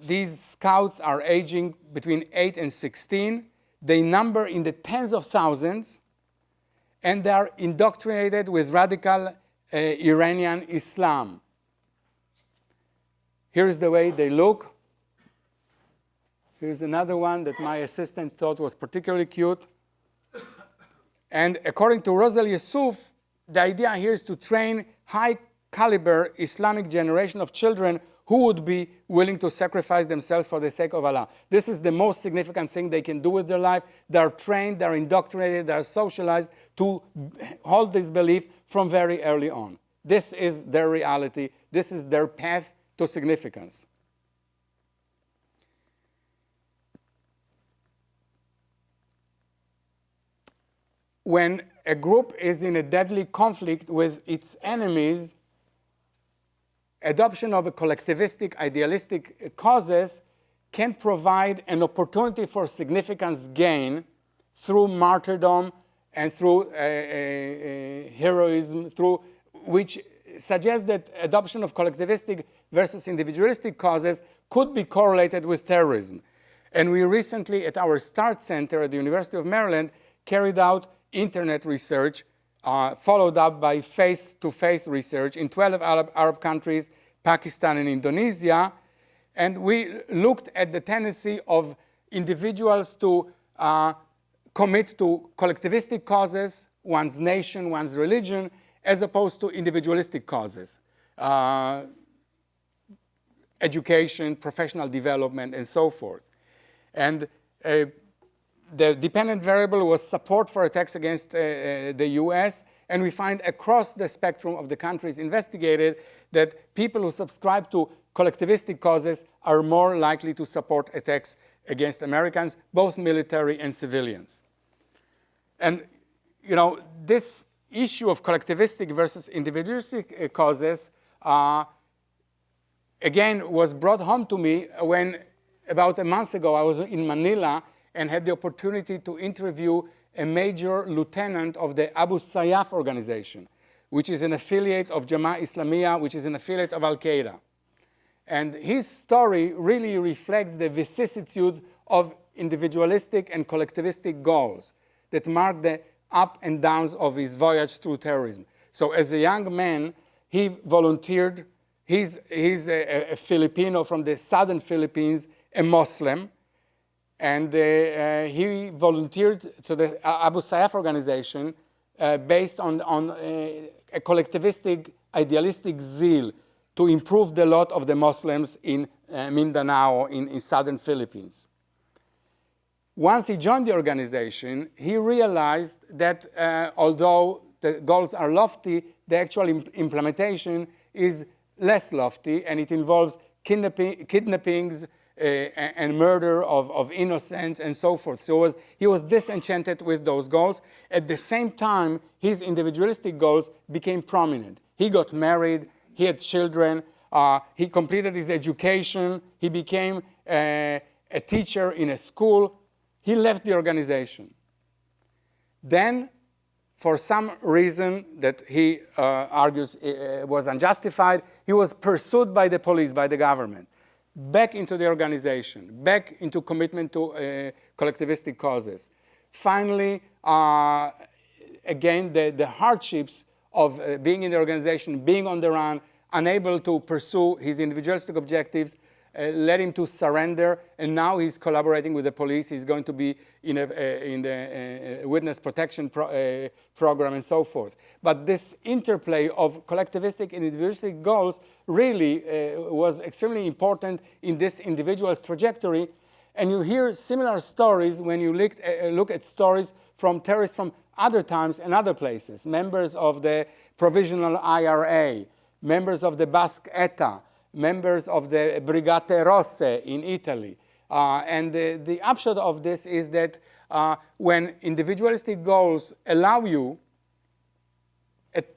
These scouts are aging between 8 and 16. They number in the tens of thousands, and they are indoctrinated with radical Iranian Islam. Here's the way they look. Here's another one that my assistant thought was particularly cute. And according to Ruz al-Yusuf, the idea here is to train high-caliber Islamic generation of children who would be willing to sacrifice themselves for the sake of Allah. This is the most significant thing they can do with their life. They are trained, they are indoctrinated, they are socialized to hold this belief from very early on. This is their reality. This is their path to significance. When a group is in a deadly conflict with its enemies, adoption of a collectivistic, idealistic causes can provide an opportunity for significance gain through martyrdom and through heroism, through which suggests that adoption of collectivistic versus individualistic causes could be correlated with terrorism. And we recently, at our START Center at the University of Maryland, carried out internet research followed up by face-to-face research in 12 Arab countries, Pakistan and Indonesia. And we looked at the tendency of individuals to commit to collectivistic causes, one's nation, one's religion, as opposed to individualistic causes. Education, professional development, and so forth. And the dependent variable was support for attacks against the US, and we find across the spectrum of the countries investigated that people who subscribe to collectivistic causes are more likely to support attacks against Americans, both military and civilians. And, you know, this issue of collectivistic versus individualistic causes, again, was brought home to me when about a month ago I was in Manila and had the opportunity to interview a major lieutenant of the Abu Sayyaf organization, which is an affiliate of Jamaat Islamiyah, which is an affiliate of Al-Qaeda. And his story really reflects the vicissitudes of individualistic and collectivistic goals that mark the up and downs of his voyage through terrorism. So as a young man, he volunteered. He's a Filipino from the southern Philippines, a Muslim, and he volunteered to the Abu Sayyaf organization based on a collectivistic, idealistic zeal to improve the lot of the Muslims in Mindanao, in southern Philippines. Once he joined the organization, he realized that although the goals are lofty, the actual implementation is less lofty, and it involves kidnappings and murder of innocents and so forth. So he was disenchanted with those goals. At the same time, his individualistic goals became prominent. He got married, he had children, he completed his education, he became a teacher in a school. He left the organization. Then, for some reason that he argues was unjustified, he was pursued by the police, by the government, back into the organization, back into commitment to collectivistic causes. Finally, again, the hardships of being in the organization, being on the run, unable to pursue his individualistic objectives, led him to surrender, and now he's collaborating with the police. He's going to be in the witness protection program and so forth. But this interplay of collectivistic and individualistic goals really was extremely important in this individual's trajectory. And you hear similar stories when you look at stories from terrorists from other times and other places, members of the Provisional IRA, members of the Basque ETA, members of the Brigate Rosse in Italy. And the upshot of this is that when individualistic goals allow you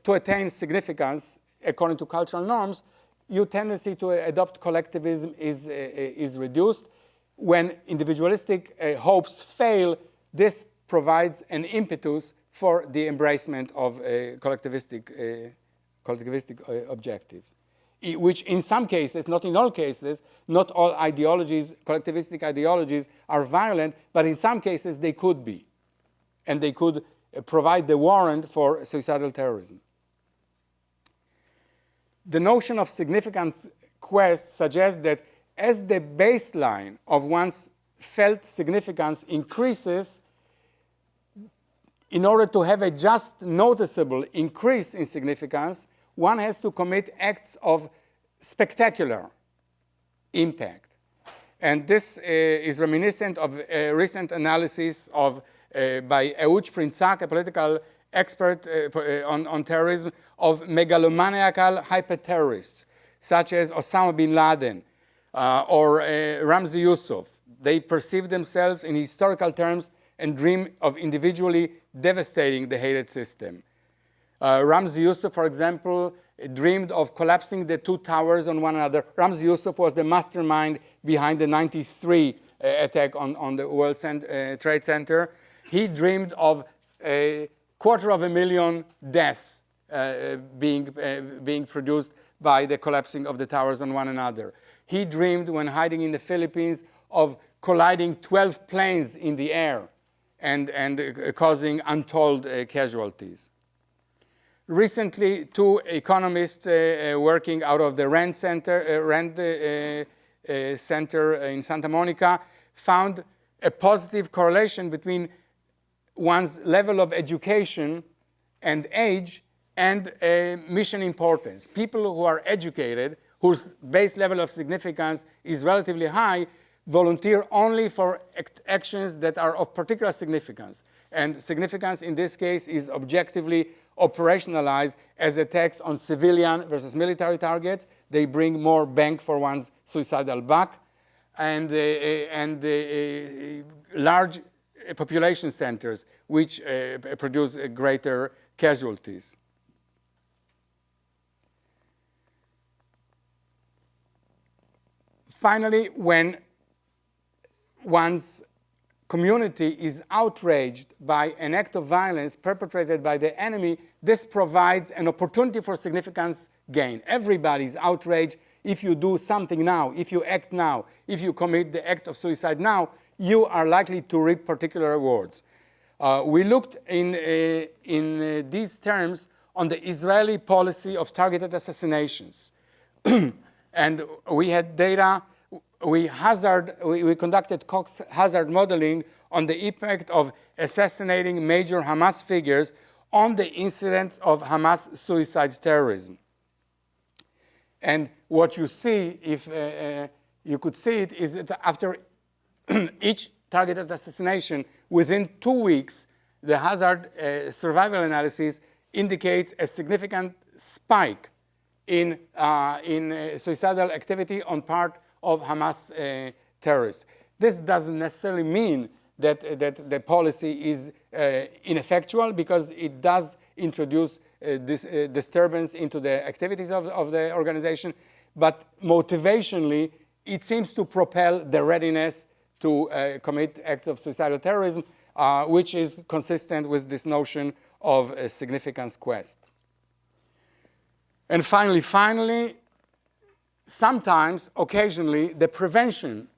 to attain significance according to cultural norms, your tendency to adopt collectivism is reduced. When individualistic hopes fail, this provides an impetus for the embracement of collectivistic objectives, which in some cases, not in all cases, not all ideologies, collectivistic ideologies are violent, but in some cases they could be. And they could provide the warrant for suicidal terrorism. The notion of significant quest suggests that as the baseline of one's felt significance increases, in order to have a just noticeable increase in significance, one has to commit acts of spectacular impact. And this is reminiscent of a recent analysis by Euch Printzak, a political expert on terrorism, of megalomaniacal hyper-terrorists, such as Osama bin Laden or Ramzi Yousef. They perceive themselves in historical terms and dream of individually devastating the hated system. Ramzi Yousef, for example, dreamed of collapsing the two towers on one another. Ramzi Yousef was the mastermind behind the 93 attack on the World Trade Center. He dreamed of 250,000 deaths being produced by the collapsing of the towers on one another. He dreamed, when hiding in the Philippines, of colliding 12 planes in the air and causing untold casualties. Recently, two economists working out of the Rand Center in Santa Monica found a positive correlation between one's level of education and age and mission importance. People who are educated, whose base level of significance is relatively high, volunteer only for actions that are of particular significance. And significance in this case is objectively operationalized as attacks on civilian versus military targets. They bring more bang for one's suicidal buck. And large population centers, which produce greater casualties. Finally, when one's community is outraged by an act of violence perpetrated by the enemy, this provides an opportunity for significance gain. Everybody's outraged. If you do something now, if you act now, if you commit the act of suicide now, you are likely to reap particular rewards. We looked in these terms on the Israeli policy of targeted assassinations. And we had data, we conducted Cox hazard modeling on the impact of assassinating major Hamas figures on the incidence of Hamas suicide terrorism. And what you see, if you could see it, is that after each targeted assassination, within 2 weeks, the hazard survival analysis indicates a significant spike in suicidal activity on part of Hamas terrorists. This doesn't necessarily mean that the policy is ineffectual, because it does introduce this disturbance into the activities of the organization, but motivationally, it seems to propel the readiness to commit acts of suicidal terrorism, which is consistent with this notion of a significance quest. And finally, sometimes, occasionally, the prevention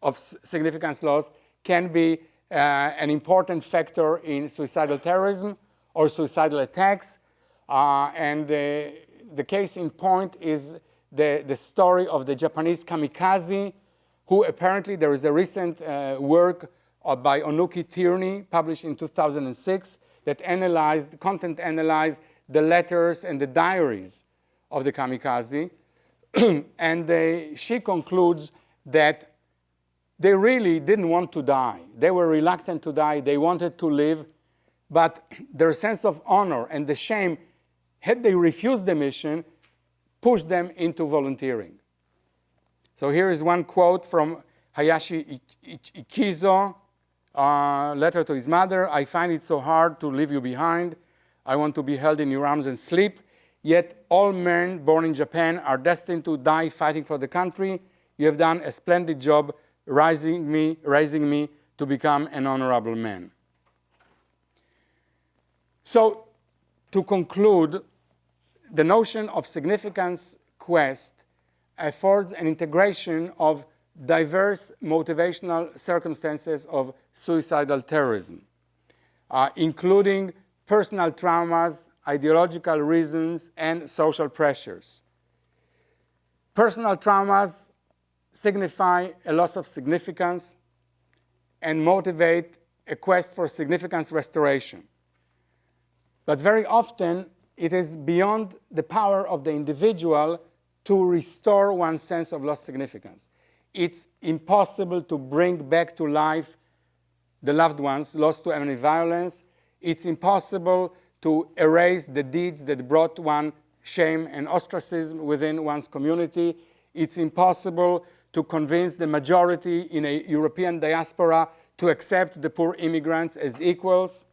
of significance loss can be an important factor in suicidal terrorism or suicidal attacks. And the case in point is the story of the Japanese kamikaze, who apparently, there is a recent work by Onuki Tierney, published in 2006, that content analyzed the letters and the diaries of the kamikaze. And she concludes that they really didn't want to die. They were reluctant to die. They wanted to live. But their sense of honor and the shame, had they refused the mission, pushed them into volunteering. So here is one quote from Hayashi Ikizo, letter to his mother. "I find it so hard to leave you behind. I want to be held in your arms and sleep. Yet all men born in Japan are destined to die fighting for the country. You have done a splendid job raising me to become an honorable man." So, to conclude, the notion of significance quest affords an integration of diverse motivational circumstances of suicidal terrorism, including personal traumas, ideological reasons, and social pressures. Personal traumas signify a loss of significance and motivate a quest for significance restoration. But very often, it is beyond the power of the individual to restore one's sense of lost significance. It's impossible to bring back to life the loved ones lost to enemy violence. It's impossible to erase the deeds that brought one shame and ostracism within one's community. It's impossible to convince the majority in a European diaspora to accept the poor immigrants as equals.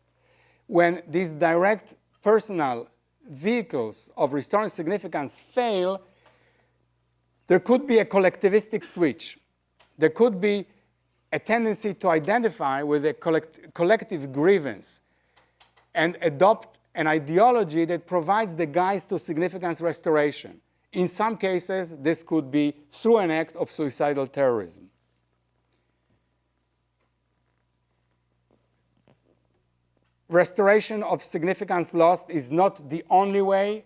When these direct personal vehicles of restoring significance fail, there could be a collectivistic switch. There could be a tendency to identify with a collective grievance and adopt an ideology that provides the guise to significance restoration. In some cases, this could be through an act of suicidal terrorism. Restoration of significance lost is not the only way.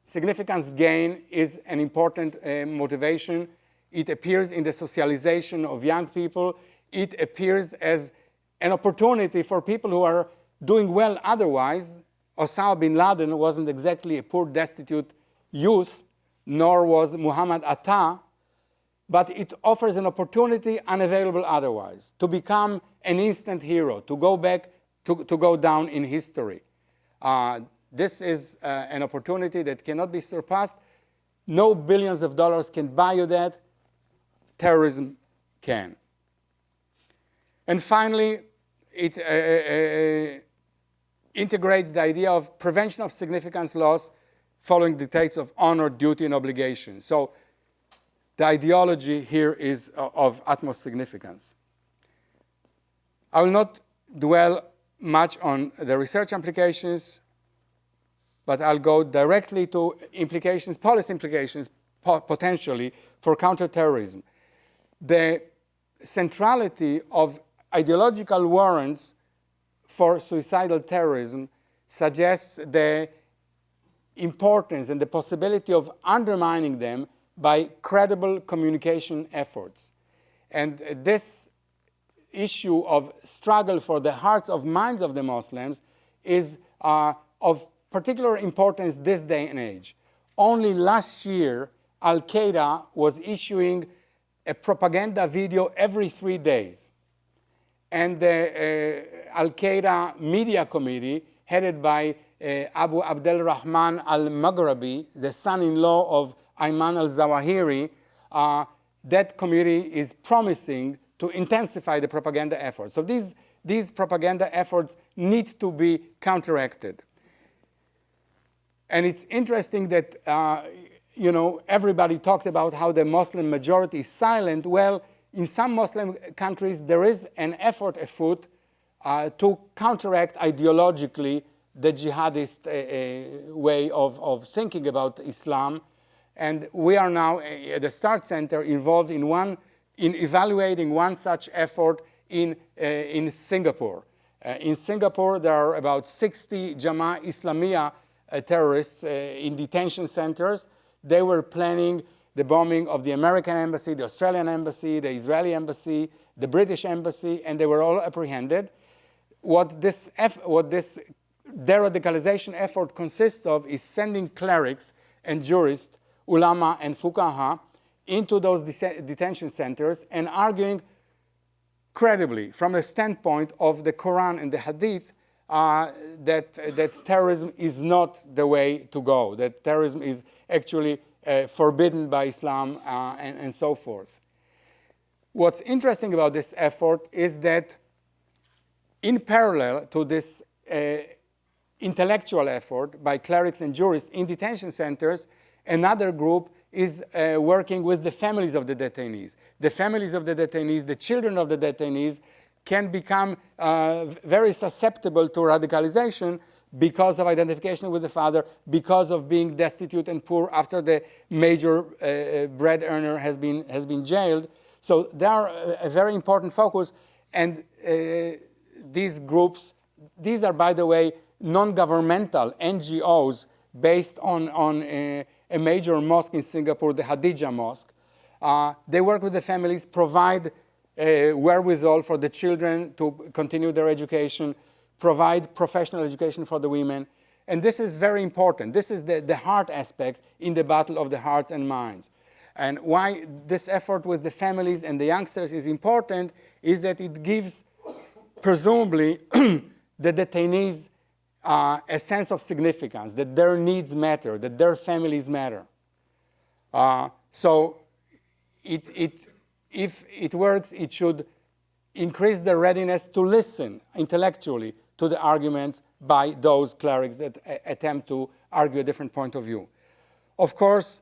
Significance gain is an important motivation. It appears in the socialization of young people. It appears as an opportunity for people who are doing well otherwise. Osama bin Laden wasn't exactly a poor, destitute youth, nor was Muhammad Atta, but it offers an opportunity unavailable otherwise, to become an instant hero, to go back, to go down in history. This is an opportunity that cannot be surpassed. No billions of dollars can buy you that. Terrorism can. And finally, it integrates the idea of prevention of significance loss following dictates of honor, duty, and obligation. So the ideology here is of utmost significance. I will not dwell much on the research implications, but I'll go directly to implications, policy implications, potentially, for counterterrorism. The centrality of ideological warrants for suicidal terrorism suggests the importance and the possibility of undermining them by credible communication efforts. And this issue of struggle for the hearts of minds of the Muslims is of particular importance this day and age. Only last year, Al-Qaeda was issuing a propaganda video every 3 days. And the Al-Qaeda Media Committee, headed by Abu Abdel Rahman al-Maghrabi, the son-in-law of Ayman al-Zawahiri, that committee is promising to intensify the propaganda efforts. So these propaganda efforts need to be counteracted. And it's interesting that everybody talked about how the Muslim majority is silent. Well, in some Muslim countries, there is an effort afoot to counteract ideologically the jihadist way of thinking about Islam. And we are now at the START Center involved in evaluating one such effort in Singapore. In Singapore, there are about 60 Jamaah Islamiyah terrorists in detention centers. They were planning the bombing of the American embassy, the Australian embassy, the Israeli embassy, the British embassy, and they were all apprehended. What this de-radicalization effort consists of is sending clerics and jurists, ulama and fuqaha, into those detention centers and arguing credibly from the standpoint of the Quran and the Hadith that terrorism is not the way to go, that terrorism is actually forbidden by Islam and so forth. What's interesting about this effort is that in parallel to this intellectual effort by clerics and jurists in detention centers, another group is working with the families of the detainees. The families of the detainees, the children of the detainees, can become very susceptible to radicalization because of identification with the father, because of being destitute and poor after the major bread earner has been jailed. So they are a very important focus. And these groups, these are, by the way, non-governmental NGOs based on a major mosque in Singapore, the Hadija Mosque. They work with the families, provide wherewithal for the children to continue their education, provide professional education for the women. And this is very important. This is the heart aspect in the battle of the hearts and minds. And why this effort with the families and the youngsters is important is that it gives, presumably, the detainees a sense of significance, that their needs matter, that their families matter. So if it works, it should increase the readiness to listen intellectually to the arguments by those clerics that attempt to argue a different point of view. Of course,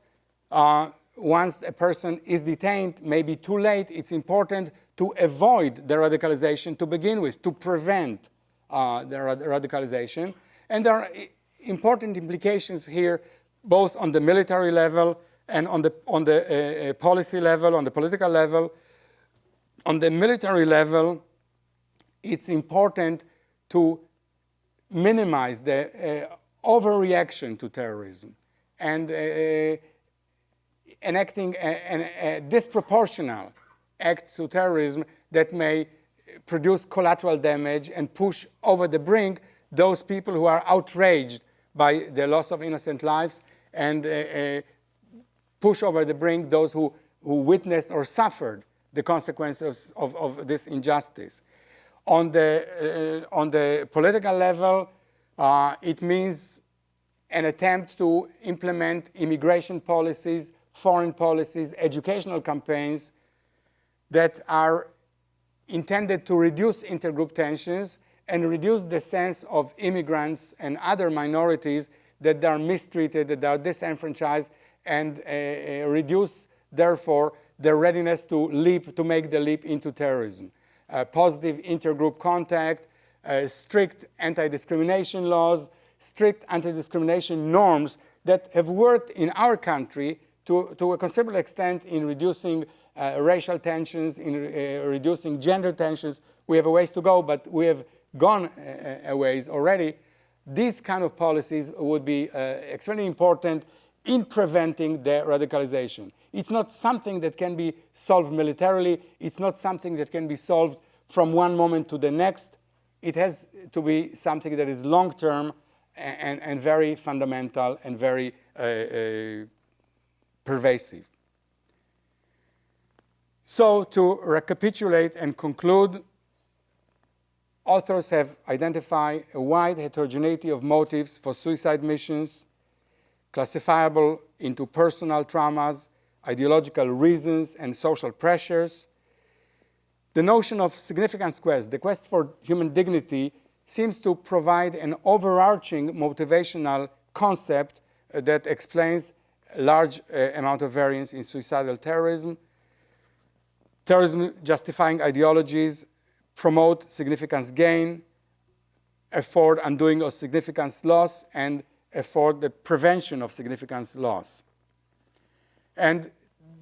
once a person is detained, maybe too late, it's important to avoid the radicalization to begin with, to prevent the radicalization. And there are important implications here, both on the military level and on the policy level, on the political level. On the military level, it's important to minimize the overreaction to terrorism and enacting a disproportional act to terrorism that may produce collateral damage and push over the brink those people who are outraged by the loss of innocent lives, and push over the brink those who witnessed or suffered the consequences of this injustice. On the political level, it means an attempt to implement immigration policies, foreign policies, educational campaigns that are intended to reduce intergroup tensions and reduce the sense of immigrants and other minorities that they are mistreated, that they are disenfranchised, and reduce, therefore, their readiness to make the leap into terrorism. Positive intergroup contact, strict anti-discrimination laws, strict anti-discrimination norms that have worked in our country to a considerable extent in reducing racial tensions, in reducing gender tensions. We have a ways to go, but we have gone a ways already. These kind of policies would be extremely important in preventing the radicalization. It's not something that can be solved militarily. It's not something that can be solved from one moment to the next. It has to be something that is long-term and very fundamental and very pervasive. So to recapitulate and conclude, authors have identified a wide heterogeneity of motives for suicide missions, classifiable into personal traumas, ideological reasons, and social pressures. The notion of significance quest, the quest for human dignity, seems to provide an overarching motivational concept that explains a large amount of variance in suicidal terrorism. Terrorism justifying ideologies promote significance gain, afford undoing of significance loss, and afford the prevention of significance loss. And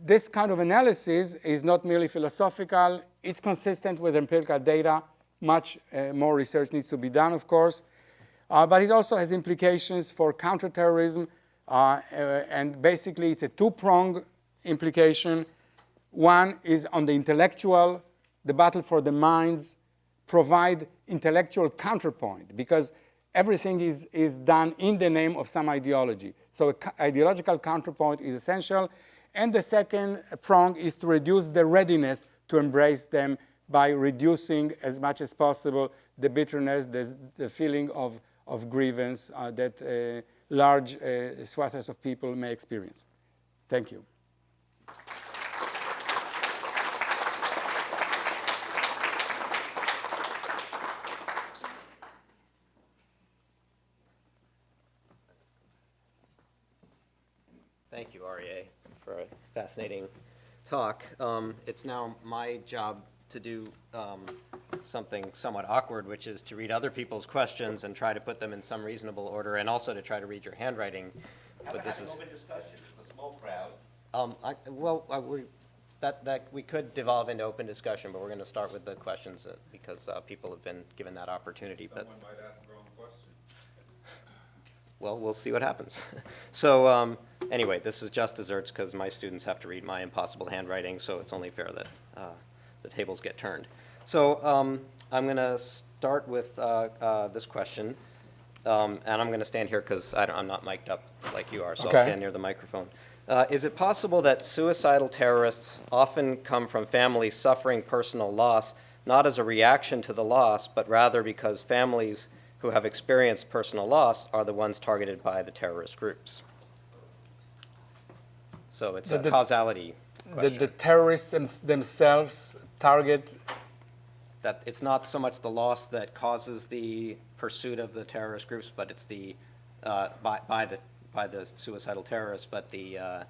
this kind of analysis is not merely philosophical. It's consistent with empirical data. Much more research needs to be done, of course. But it also has implications for counterterrorism. And basically, it's a two-pronged implication. One is on the intellectual. The battle for the minds provide intellectual counterpoint, because everything is done in the name of some ideology. So an ideological counterpoint is essential. And the second prong is to reduce the readiness to embrace them by reducing as much as possible the bitterness, the feeling of grievance that large swaths of people may experience. Thank you. Thank you, Arie, for a fascinating talk. It's now my job to do something somewhat awkward, which is to read other people's questions and try to put them in some reasonable order, and also to try to read your handwriting. But this is open discussion. It's a small crowd. We could devolve into open discussion, but we're going to start with the questions because people have been given that opportunity. Someone might ask the wrong question. Well, we'll see what happens. So anyway, this is just desserts because my students have to read my impossible handwriting, so it's only fair that the tables get turned. So I'm going to start with this question, and I'm going to stand here because I'm not mic'd up like you are, so Okay. I'll stand near the microphone. Is it possible that suicidal terrorists often come from families suffering personal loss, not as a reaction to the loss, but rather because families who have experienced personal loss are the ones targeted by the terrorist groups? So it's a causality question. The terrorists themselves target. That it's not so much the loss that causes the pursuit of the terrorist groups, but it's the by the suicidal terrorists, but the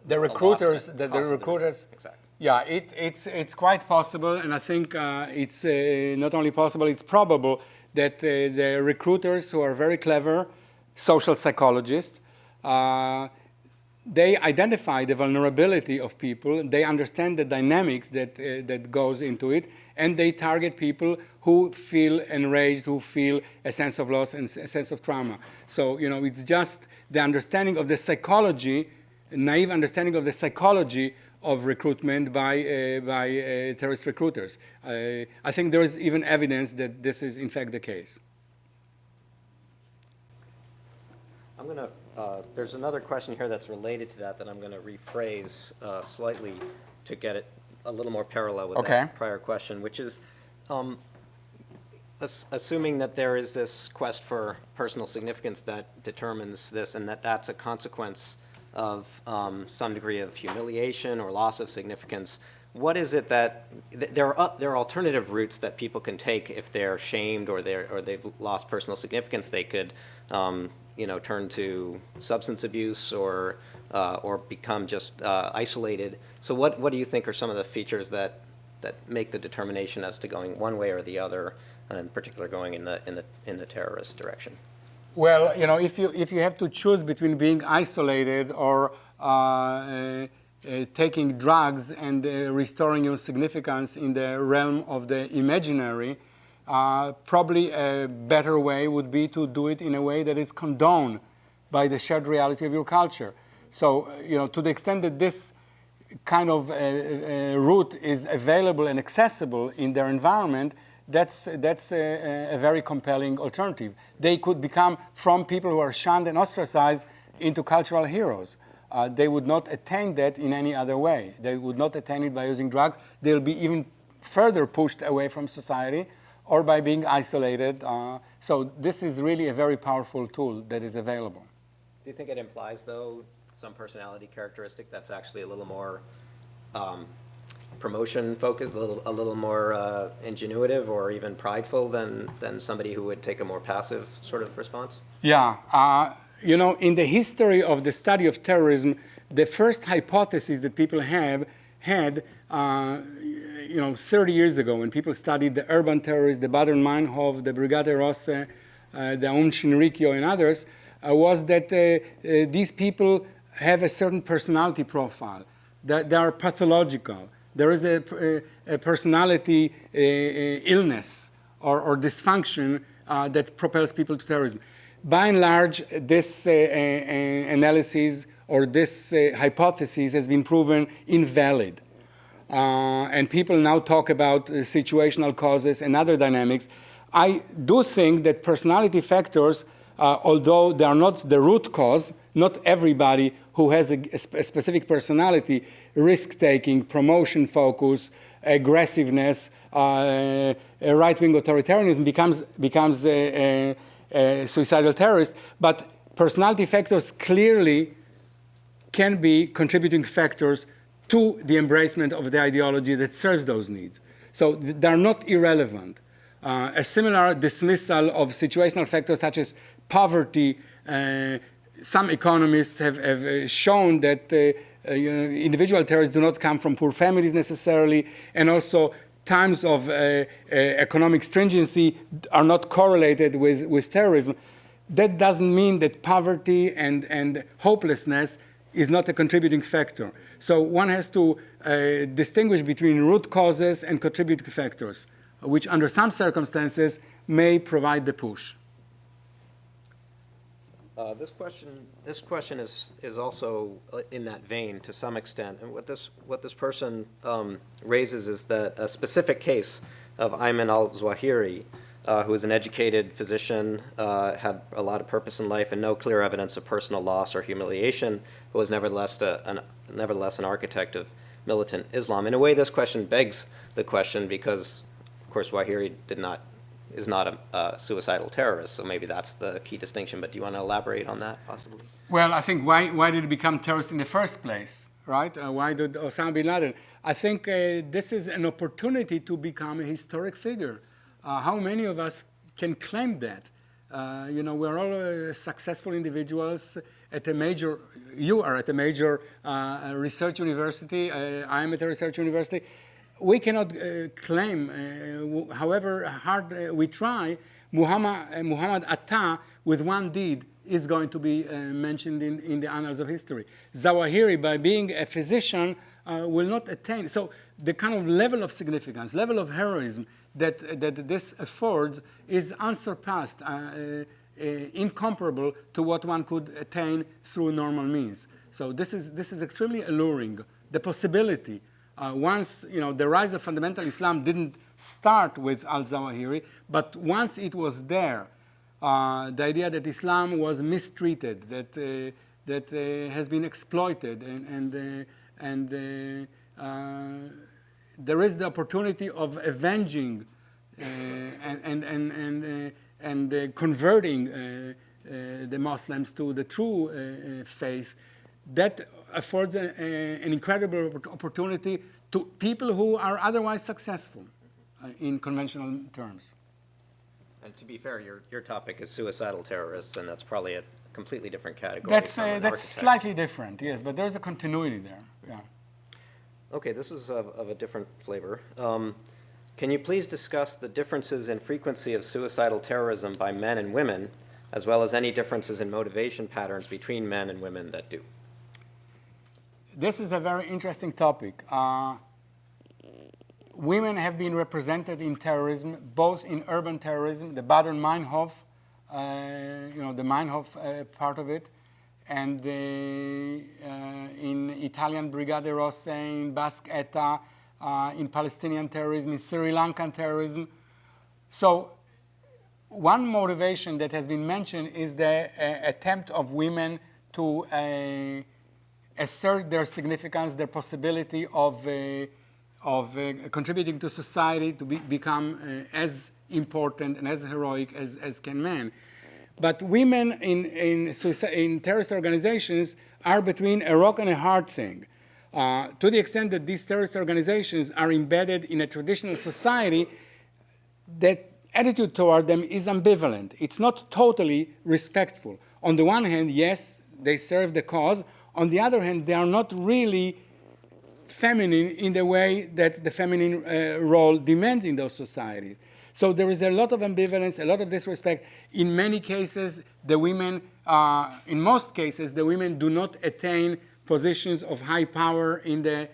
recruiters. The The recruiters. recruiters. Exactly. Yeah, it's quite possible, and I think it's not only possible, it's probable that the recruiters who are very clever, social psychologists, they identify the vulnerability of people, they understand the dynamics that goes into it, and they target people who feel enraged, who feel a sense of loss and a sense of trauma. So, it's just the understanding of the psychology, naive understanding of the psychology of recruitment by terrorist recruiters. I think there is even evidence that this is in fact the case. I'm going to, there's another question here that's related to that I'm going to rephrase slightly to get it a little more parallel with that prior question, which is, assuming that there is this quest for personal significance that determines this and that that's a consequence of some degree of humiliation or loss of significance, what is it that, there are alternative routes that people can take if they're shamed or they've lost personal significance. They could turn to substance abuse or become just isolated. So what do you think are some of the features that make the determination as to going one way or the other, and in particular going in the terrorist direction? Well, if you have to choose between being isolated or taking drugs and restoring your significance in the realm of the imaginary, probably a better way would be to do it in a way that is condoned by the shared reality of your culture. So, to the extent that this kind of route is available and accessible in their environment, that's a very compelling alternative. They could become, from people who are shunned and ostracized, into cultural heroes. They would not attain that in any other way. They would not attain it by using drugs. They'll be even further pushed away from society or by being isolated. So this is really a very powerful tool that is available. Do you think it implies, though, some personality characteristic that's actually a little more promotion focused, a little more ingenuitive or even prideful than somebody who would take a more passive sort of response? Yeah. In the history of the study of terrorism, the first hypothesis that people had 30 years ago, when people studied the urban terrorists, the Bader-Meinhof, the Brigate Rosse, the Aum Shinrikyo, and others, was that these people have a certain personality profile, that they are pathological. There is a personality illness or dysfunction that propels people to terrorism. By and large, this analysis or this hypothesis has been proven invalid. And people now talk about situational causes and other dynamics. I do think that personality factors, although they are not the root cause, not everybody who has a specific personality, risk-taking, promotion focus, aggressiveness, right-wing authoritarianism becomes a suicidal terrorist. But personality factors clearly can be contributing factors to the embracement of the ideology that serves those needs. So they're not irrelevant. A similar dismissal of situational factors such as poverty, some economists have shown that individual terrorists do not come from poor families necessarily, and also times of economic stringency are not correlated with terrorism. That doesn't mean that poverty and hopelessness is not a contributing factor. So one has to distinguish between root causes and contributing factors, which under some circumstances may provide the push. This question is also in that vein to some extent, and what this person raises is that a specific case of Ayman al-Zawahiri, who is an educated physician, had a lot of purpose in life and no clear evidence of personal loss or humiliation, but was nevertheless an architect of militant Islam. In a way, this question begs the question because, of course, Zawahiri is not a suicidal terrorist, so maybe that's the key distinction. But do you want to elaborate on that, possibly? Well, I think why did he become terrorist in the first place, right? Why did Osama bin Laden? I think this is an opportunity to become a historic figure. How many of us can claim that? We're all successful individuals at a major, you are at a major research university, I am at a research university. We cannot claim, however hard we try, Muhammad Atta, with one deed, is going to be mentioned in the annals of history. Zawahiri, by being a physician, will not attain. So the kind of level of significance, level of heroism that this affords is unsurpassed, incomparable to what one could attain through normal means. So this is extremely alluring the possibility. Once, the rise of fundamental Islam didn't start with al-Zawahiri, but once it was there, the idea that Islam was mistreated, that has been exploited, and there is the opportunity of avenging and converting the Muslims to the true faith, that affords an incredible opportunity to people who are otherwise successful in conventional terms. And to be fair, your topic is suicidal terrorists, and that's probably a completely different category. That's slightly different, yes, but there's a continuity there. Yeah. Okay, this is of a different flavor. Can you please discuss the differences in frequency of suicidal terrorism by men and women, as well as any differences in motivation patterns between men and women that do? This is a very interesting topic. Women have been represented in terrorism, both in urban terrorism, the Bader-Meinhof, the Meinhof part of it, and in Italian Brigate Rosse, in Basque ETA, in Palestinian terrorism, in Sri Lankan terrorism. So one motivation that has been mentioned is the attempt of women to assert their significance, their possibility of contributing to society, to become as important and as heroic as can men. But women in terrorist organizations are between a rock and a hard thing. To the extent that these terrorist organizations are embedded in a traditional society, that attitude toward them is ambivalent. It's not totally respectful. On the one hand, yes, they serve the cause. On the other hand, they are not really feminine in the way that the feminine role demands in those societies. So there is a lot of ambivalence, a lot of disrespect. In many cases, the women, in most cases, the women do not attain positions of high power in the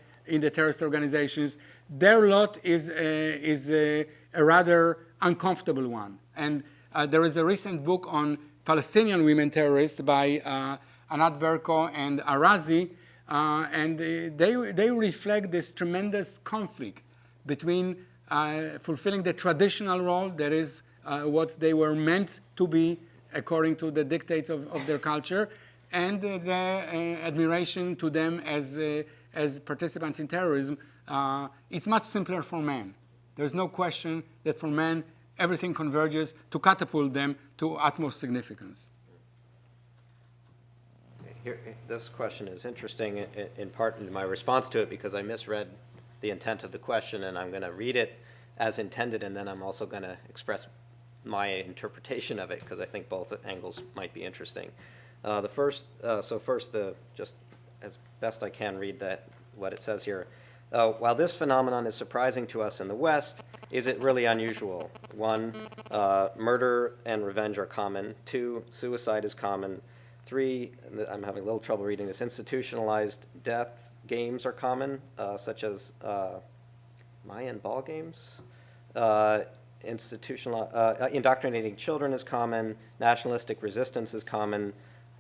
terrorist organizations. Their lot is a rather uncomfortable one. And there is a recent book on Palestinian women terrorists by Anat Berko and Arazi, and they reflect this tremendous conflict between fulfilling the traditional role, that is what they were meant to be according to the dictates of their culture, and the admiration to them as participants in terrorism. It's much simpler for men. There's no question that for men, everything converges to catapult them to utmost significance. Here, this question is interesting in part in my response to it because I misread the intent of the question, and I'm going to read it as intended, and then I'm also going to express my interpretation of it because I think both angles might be interesting. First, just as best I can read what it says here. While this phenomenon is surprising to us in the West, is it really unusual? 1, murder and revenge are common. 2, suicide is common. 3, I'm having a little trouble reading this, institutionalized death games are common, such as Mayan ball games. Indoctrinating children is common. Nationalistic resistance is common,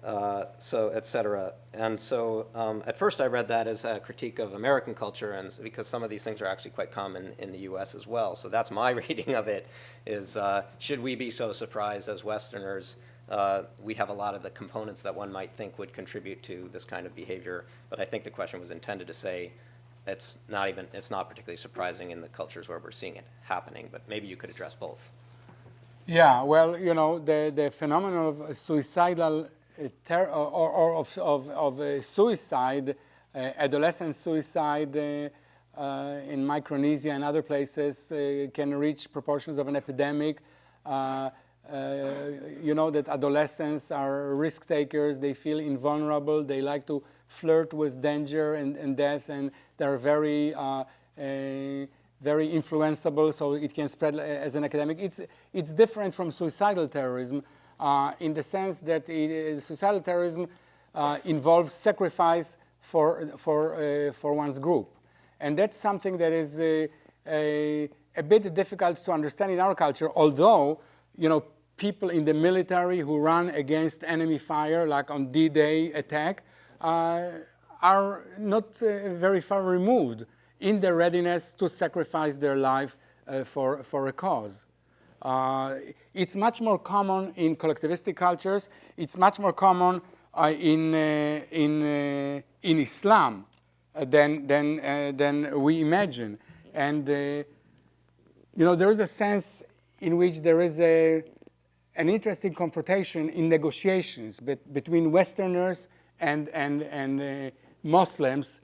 et cetera. And so at first I read that as a critique of American culture, and because some of these things are actually quite common in the US as well. So that's my reading of it, is should we be so surprised as Westerners? We have a lot of the components that one might think would contribute to this kind of behavior, but I think the question was intended to say it's not particularly surprising in the cultures where we're seeing it happening, but maybe you could address both. Yeah, well, the phenomenon of suicidal suicide, adolescent suicide in Micronesia and other places can reach proportions of an epidemic. That adolescents are risk takers, they feel invulnerable, they like to flirt with danger and death, and they're very influenceable, so it can spread as an epidemic. It's different from suicidal terrorism in the sense that suicidal terrorism involves sacrifice for one's group. And that's something that is a bit difficult to understand in our culture, although, people in the military who run against enemy fire, like on D-Day attack, are are not very far removed in their readiness to sacrifice their life for a cause. It's much more common in collectivistic cultures. It's much more common in Islam than we imagine. And there is a sense in which there is an interesting confrontation in negotiations between Westerners and Muslims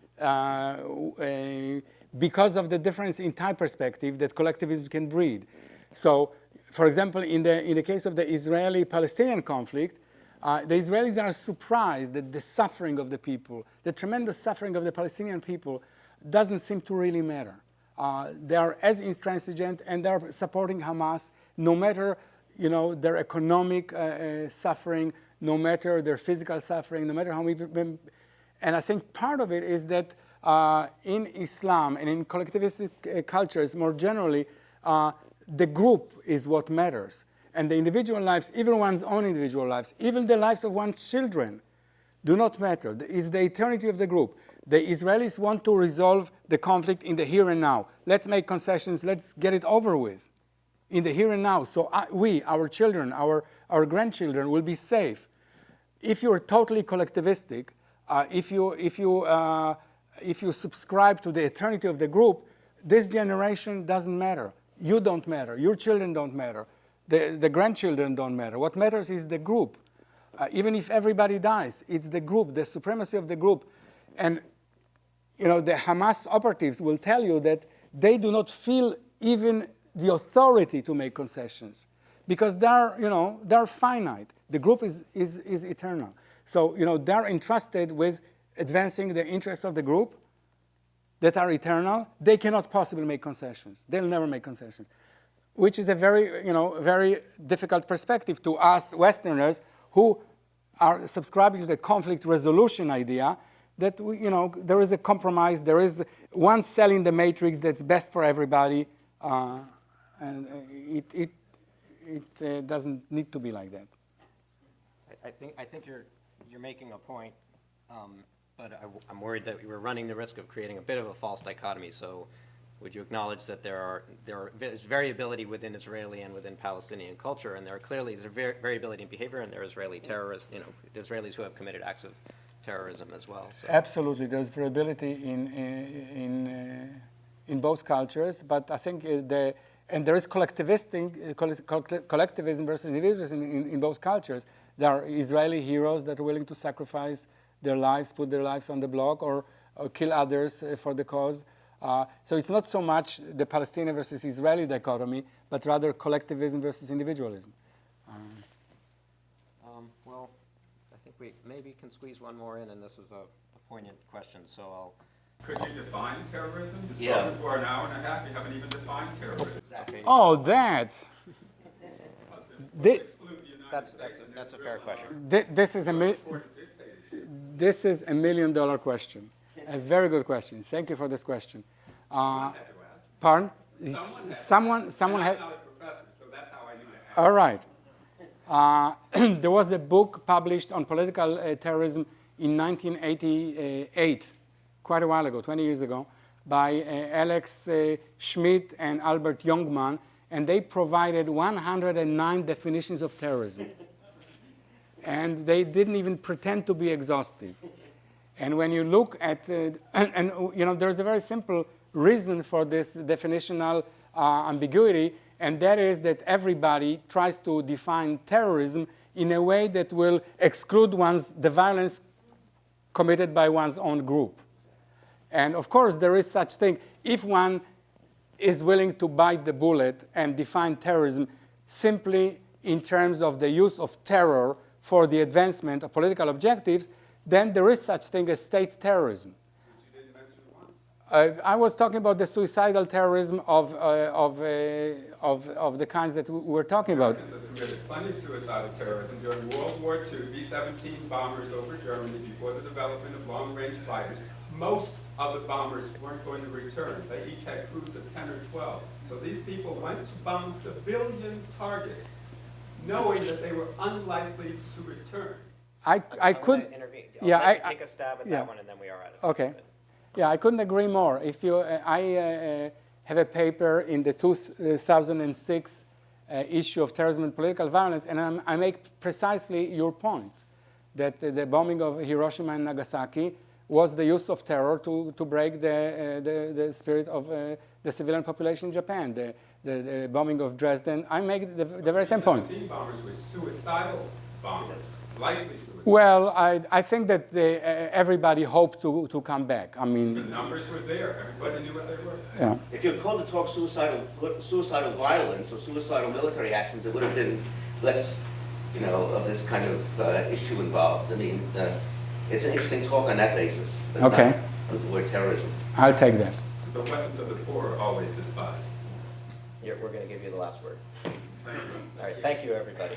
because of the difference in time perspective that collectivism can breed. So, for example, in the case of the Israeli-Palestinian conflict, the Israelis are surprised that the suffering of the people, the tremendous suffering of the Palestinian people, doesn't seem to really matter. They are as intransigent and they are supporting Hamas no matter their economic suffering, no matter their physical suffering, no matter how many. And I think part of it is that in Islam and in collectivistic cultures more generally, the group is what matters. And the individual lives, even one's own individual lives, even the lives of one's children, do not matter. It's the eternity of the group. The Israelis want to resolve the conflict in the here and now. Let's make concessions. Let's get it over with in the here and now. So our children, our grandchildren will be safe. If you're totally collectivistic, if you subscribe to the eternity of the group, this generation doesn't matter. You don't matter. Your children don't matter. The grandchildren don't matter. What matters is the group. Even if everybody dies, it's the group, the supremacy of the group. And the Hamas operatives will tell you that they do not feel even the authority to make concessions because they're finite. The group is eternal. So they're entrusted with advancing the interests of the group that are eternal. They cannot possibly make concessions. They'll never make concessions, which is a very difficult perspective to us Westerners who are subscribing to the conflict resolution idea that there is a compromise, there is one cell in the matrix that's best for everybody, and it doesn't need to be like that. I think you're making a point, but I'm worried that we're running the risk of creating a bit of a false dichotomy. So, would you acknowledge that there's variability within Israeli and within Palestinian culture, and there's variability in behavior, and there are Israeli terrorists, Israelis who have committed acts of terrorism as well. So. Absolutely, there's variability in both cultures, but I think and there is collectivism versus individualism in both cultures. There are Israeli heroes that are willing to sacrifice their lives, put their lives on the block, or kill others for the cause. So it's not so much the Palestinian versus Israeli dichotomy, but rather collectivism versus individualism. Well, I think we maybe can squeeze one more in, and this is a poignant question, so I'll... Could you define terrorism? You've spoken for an hour and a half, you haven't even defined terrorism. Okay. Oh, that! That's a fair question. This is $1 million question. A very good question. Thank you for this question. Pardon? Someone had. I'm not a professor, so that's how I knew to ask. All right. There was a book published on political terrorism in 1988, quite a while ago, 20 years ago, by Alex Schmidt and Albert Youngman, and they provided 109 definitions of terrorism. And they didn't even pretend to be exhaustive. And when you look at, there's a very simple reason for this definitional ambiguity, and that is that everybody tries to define terrorism in a way that will exclude the violence committed by one's own group. And of course, there is such thing. If one is willing to bite the bullet and define terrorism simply in terms of the use of terror for the advancement of political objectives, then there is such thing as state terrorism. Which you didn't mention once. I was talking about the suicidal terrorism of the kinds that we were talking about. Americans have committed plenty of suicidal terrorism. During World War II, B-17 bombers over Germany before the development of long-range fighters. Most of the bombers weren't going to return. They each had crews of 10 or 12. So these people went to bomb civilian targets, knowing that they were unlikely to return. I could. Intervene. Yeah, I'd like to take a stab at yeah. that one, and then we are out of time. Okay. Yeah, I couldn't agree more. If you, I have a paper in the 2006 issue of Terrorism and Political Violence, and I make precisely your point, that the bombing of Hiroshima and Nagasaki was the use of terror to break the spirit of the civilian population in Japan. The bombing of Dresden, I make the very same point. 17 bombers were suicidal bombers, likely suicidal. Well, I think that everybody hoped to come back. I mean, The numbers were there. Everybody knew what they were. yeah. If you're called to talk suicidal violence or suicidal military actions, it would have been less, of this kind of issue involved. I mean, it's an interesting talk on that basis, but Okay. not the word terrorism. I'll take that. The weapons of the poor are always despised. We're going to give you the last word. Thank you. All right, thank you, everybody.